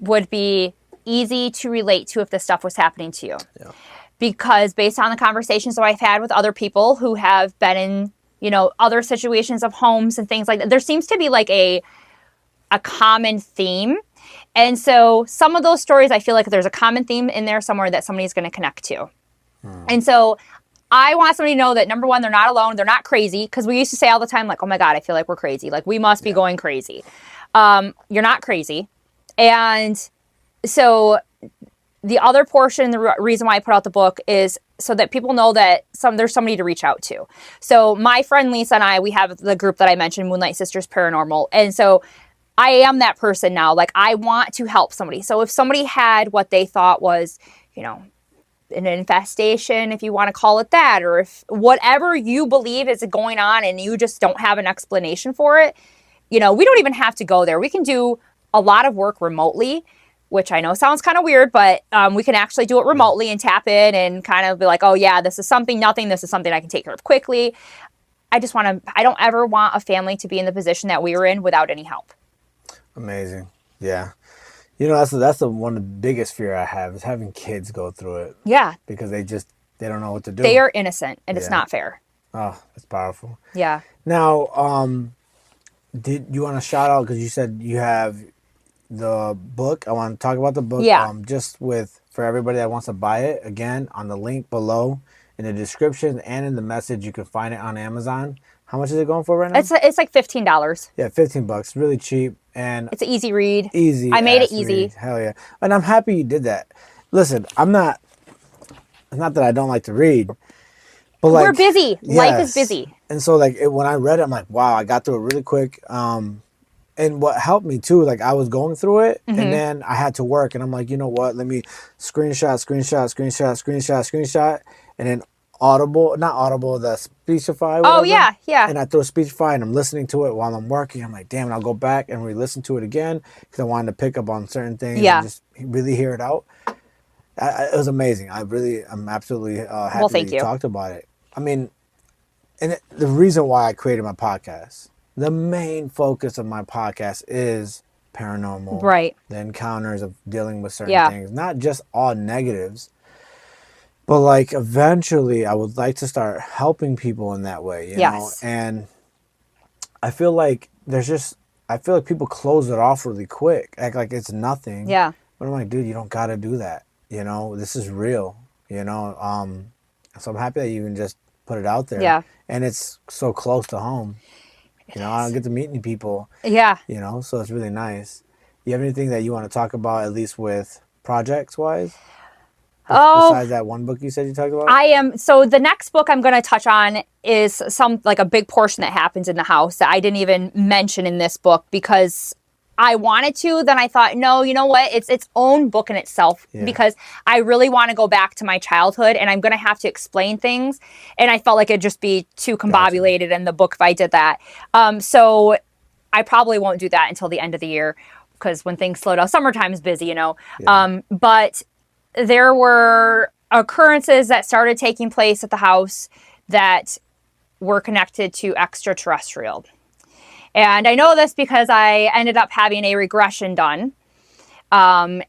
would be easy to relate to if this stuff was happening to you. Yeah. Because based on the conversations that I've had with other people who have been in, you know, other situations of homes and things like that, there seems to be like a common theme. And so some of those stories, I feel like there's a common theme in there somewhere that somebody's going to connect to. And so I want somebody to know that, number one, they're not alone. They're not crazy. Because we used to say all the time, like, oh my God, I feel like we're crazy. Like, we must be going crazy. You're not crazy. And so the other portion, the reason why I put out the book is so that people know that there's somebody to reach out to. So my friend Lisa and I, we have the group that I mentioned, Moonlight Sisters Paranormal. And so I am that person now. Like, I want to help somebody. So if somebody had what they thought was, you know, an infestation, if you want to call it that, or if whatever you believe is going on and you just don't have an explanation for it, you know, we don't even have to go there. We can do a lot of work remotely, which I know sounds kind of weird, but we can actually do it remotely and tap in and kind of be like, oh yeah, this is something, nothing. This is something I can take care of quickly. I don't ever want a family to be in the position that we were in without any help. Amazing. Yeah. You know, that's the one of the biggest fear I have is having kids go through it. Yeah. Because they don't know what to do. They are innocent, and it's not fair. Oh, that's powerful. Yeah. Now, did you want to shout out, because you said you have the book. I want to talk about the book. Yeah. For everybody that wants to buy it, again, on the link below in the description and in the message, you can find it on Amazon. How much is it going for right now? It's like $15. Yeah, $15. Really cheap. And it's an easy read. Easy. I made it easy. Read. Hell yeah. And I'm happy you did that. Listen, it's not that I don't like to read, but like, we're busy. Yes. Life is busy. And so like when I read it, I'm like, wow, I got through it really quick. And what helped me too, like I was going through it and then I had to work and I'm like, you know what? Let me screenshot. And then the Speechify. Oh, yeah, yeah. And I throw Speechify and I'm listening to it while I'm working. I'm like, damn, and I'll go back and re-listen to it again because I wanted to pick up on certain things and just really hear it out. It was amazing. I'm absolutely happy that you talked about it. I mean, the reason why I created my podcast, the main focus of my podcast is paranormal. Right. The encounters of dealing with certain things, not just all negatives. But like eventually I would like to start helping people in that way, you know? And I feel like people close it off really quick, act like it's nothing. Yeah. But I'm like, dude, you don't gotta do that. You know, this is real, you know? So I'm happy that you can just put it out there. Yeah. And it's so close to home. You know, I don't get to meet any people. Yeah. You know, so it's really nice. You have anything that you want to talk about, at least with projects wise? Besides that one book you said you talked about? So the next book I'm going to touch on is a big portion that happens in the house that I didn't even mention in this book because I wanted to. Then I thought, no, you know what? It's its own book in itself because I really want to go back to my childhood and I'm going to have to explain things. And I felt like it'd just be too combobulated in the book if I did that. So I probably won't do that until the end of the year because when things slow down, summertime is busy, you know. Yeah. But there were occurrences that started taking place at the house that were connected to extraterrestrial. And I know this because I ended up having a regression done. And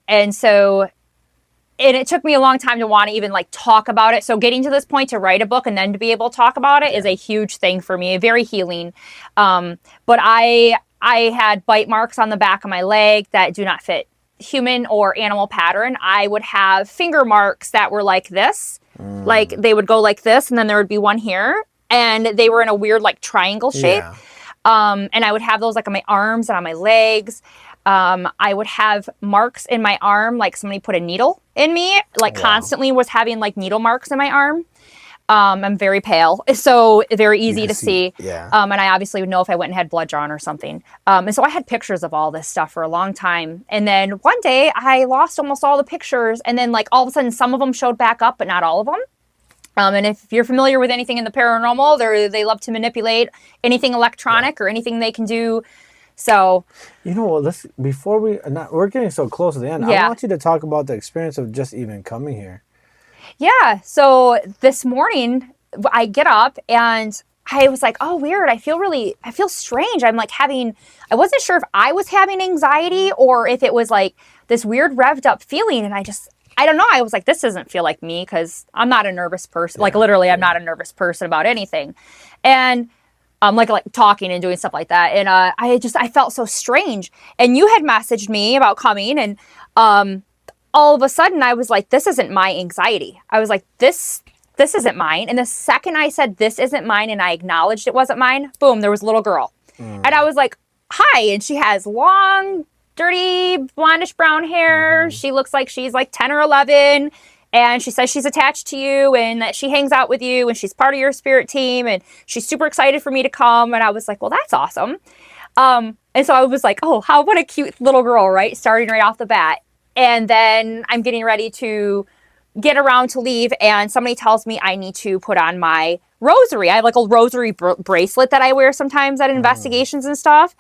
it took me a long time to want to even like talk about it. So getting to this point to write a book and then to be able to talk about it is a huge thing for me, very healing. But I had bite marks on the back of my leg that do not fit human or animal pattern. I would have finger marks that were like this, like they would go like this, and then there would be one here, and they were in a weird like triangle shape. And I would have those like on my arms and on my legs. I would have marks in my arm, like somebody put a needle in me, like constantly was having like needle marks in my arm. I'm very pale, so very easy to see. Yeah. And I obviously would know if I went and had blood drawn or something. And so I had pictures of all this stuff for a long time. And then one day I lost almost all the pictures. And then like all of a sudden some of them showed back up, but not all of them. And if you're familiar with anything in the paranormal, they love to manipulate anything electronic or anything they can do. So, you know what? We're getting so close to the end. I want you to talk about the experience of just even coming here. Yeah. So this morning I get up and I was like, oh, weird. I feel strange. I'm like I wasn't sure if I was having anxiety or if it was like this weird revved up feeling. And I don't know. I was like, this doesn't feel like me because I'm not a nervous person. Like literally, I'm not a nervous person about anything. And like talking and doing stuff like that. And I felt so strange. And you had messaged me about coming and all of a sudden I was like, this isn't my anxiety. I was like, this isn't mine. And the second I said, this isn't mine, and I acknowledged it wasn't mine, boom, there was a little girl. And I was like, hi. And she has long dirty blondish brown hair. She looks like she's like 10 or 11. And she says she's attached to you and that she hangs out with you and she's part of your spirit team. And she's super excited for me to come. And I was like, well, that's awesome. And so I was like, oh, what a cute little girl, right? Starting right off the bat. And then I'm getting ready to get around to leave. And somebody tells me I need to put on my rosary. I have like a rosary bracelet that I wear sometimes at investigations and stuff.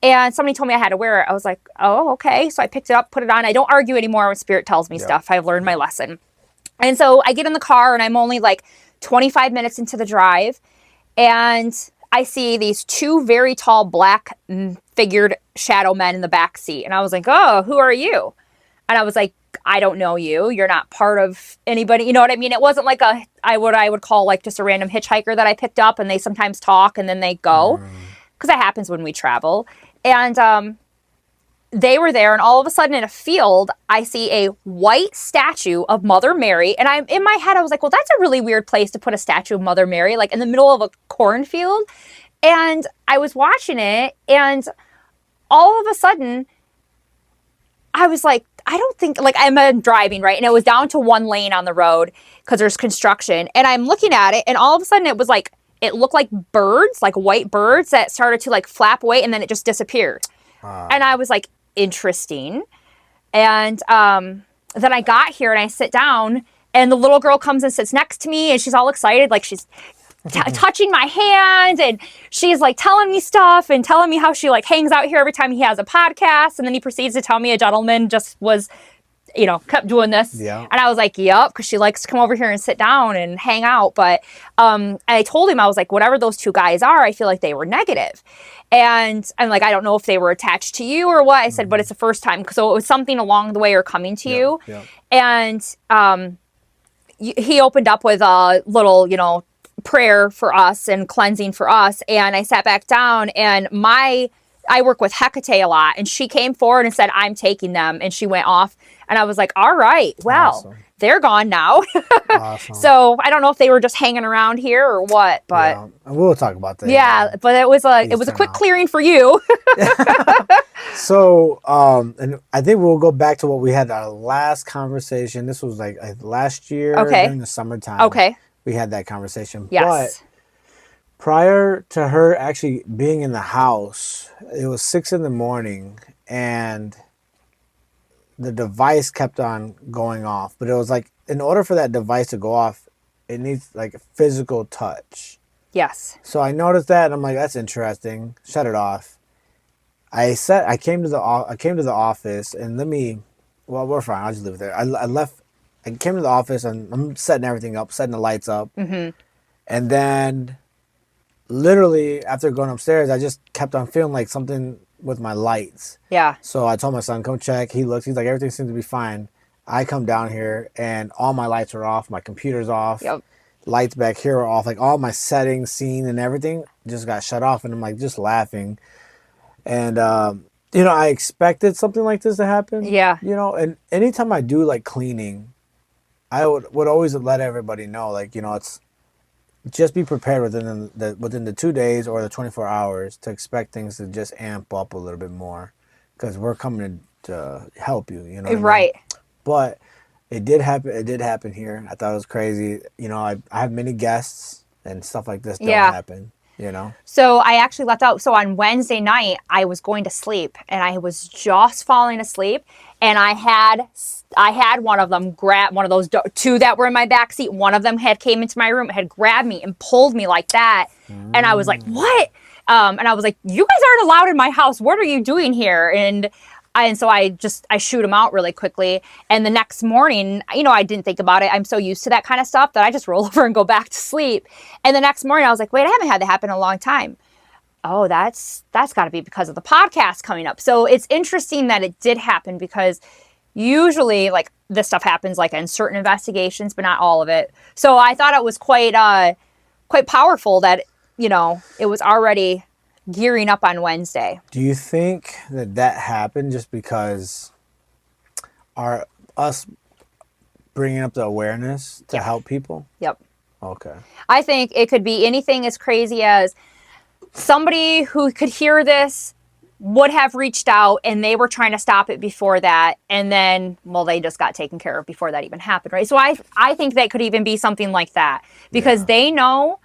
And somebody told me I had to wear it. I was like, oh, okay. So I picked it up, put it on. I don't argue anymore when spirit tells me stuff. I've learned my lesson. And so I get in the car and I'm only like 25 minutes into the drive. And I see these two very tall black figured shadow men in the back seat. And I was like, oh, who are you? And I was like, I don't know you. You're not part of anybody. You know what I mean? It wasn't like I would call like just a random hitchhiker that I picked up and they sometimes talk and then they go. Because that happens when we travel. And they were there, and all of a sudden in a field, I see a white statue of Mother Mary. And I'm in my head, I was like, well, that's a really weird place to put a statue of Mother Mary, like in the middle of a cornfield. And I was watching it, and all of a sudden, I was like, I don't think, like I'm driving, right? And it was down to one lane on the road because there's construction. And I'm looking at it, and all of a sudden it was like, it looked like birds, like white birds that started to like flap away, and then it just disappeared. And I was like, interesting. And then I got here and I sit down and the little girl comes and sits next to me and she's all excited. Like she's touching my hand and she's like telling me stuff and telling me how she like hangs out here every time he has a podcast. And then he proceeds to tell me a gentleman just was, kept doing this. Yeah. And I was like, yep, because she likes to come over here and sit down and hang out. But I told him, I was like, whatever those two guys are, I feel like they were negative. And I'm like, I don't know if they were attached to you or what. I said, but it's the first time. So it was something along the way or coming to you. Yep. And he opened up with a little, prayer for us and cleansing for us. And I sat back down and I work with Hecate a lot. And she came forward and said, I'm taking them. And she went off. And I was like, all right, well, awesome. They're gone now. Awesome. So I don't know if they were just hanging around here or what, but yeah. We'll talk about that. Yeah, but it was a quick clearing for you. So, and I think we'll go back to what we had our last conversation. This was like last year during the summertime. Okay. We had that conversation. Yes. But prior to her actually being in the house, it was 6 a.m. and the device kept on going off. But it was like, in order for that device to go off, it needs like a physical touch. Yes. So I noticed that and I'm like, that's interesting. Shut it off. I came to the office and we're fine. I'll just leave it there. I came to the office and I'm setting everything up, setting the lights up. Mm-hmm. And then literally after going upstairs, I just kept on feeling like something with my lights. Yeah. So I told my son, come check. He looks, he's like, everything seems to be fine. I come down here and all my lights are off. My computer's off. Yep. Lights back here are off. Like all my settings, scene and everything just got shut off. And I'm like just laughing. And, I expected something like this to happen. Yeah. And anytime I do like cleaning, I would always let everybody know, like, it's just be prepared within the 2 days or the 24 hours to expect things to just amp up a little bit more because we're coming to help you, Right. I mean? But it did happen. It did happen here. I thought it was crazy. I have many guests and stuff like this don't happen. So I actually left out. So on Wednesday night, I was going to sleep and I was just falling asleep. And I had one of them grab one of those two that were in my back seat. One of them came into my room, had grabbed me and pulled me like that. And I was like, what? And I was like, you guys aren't allowed in my house. What are you doing here? And so I shoot him out really quickly. And the next morning, I didn't think about it. I'm so used to that kind of stuff that I just roll over and go back to sleep. And the next morning I was like, wait, I haven't had that happen in a long time. Oh, that's got to be because of the podcast coming up. So it's interesting that it did happen because usually like this stuff happens like in certain investigations, but not all of it. So I thought it was quite powerful that, it was already gearing up on Wednesday. Do you think that happened just because us bringing up the awareness to help people? Yep. Okay. I think it could be anything as crazy as somebody who could hear this would have reached out and they were trying to stop it before that. And then, well, they just got taken care of before that even happened, right? So I think that could even be something like that because they know,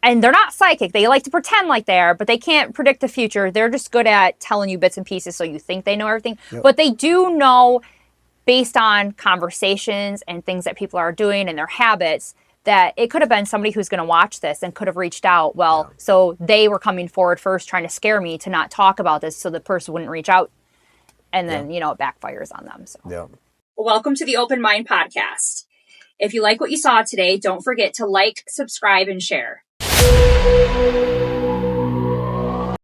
and they're not psychic. They like to pretend like they are, but they can't predict the future. They're just good at telling you bits and pieces so you think they know everything. Yep. But they do know, based on conversations and things that people are doing and their habits, that it could have been somebody who's going to watch this and could have reached out. Well, so they were coming forward first trying to scare me to not talk about this so the person wouldn't reach out. And then, it backfires on them. So. Welcome to the Open Mind Podcast. If you like what you saw today, don't forget to like, subscribe, and share.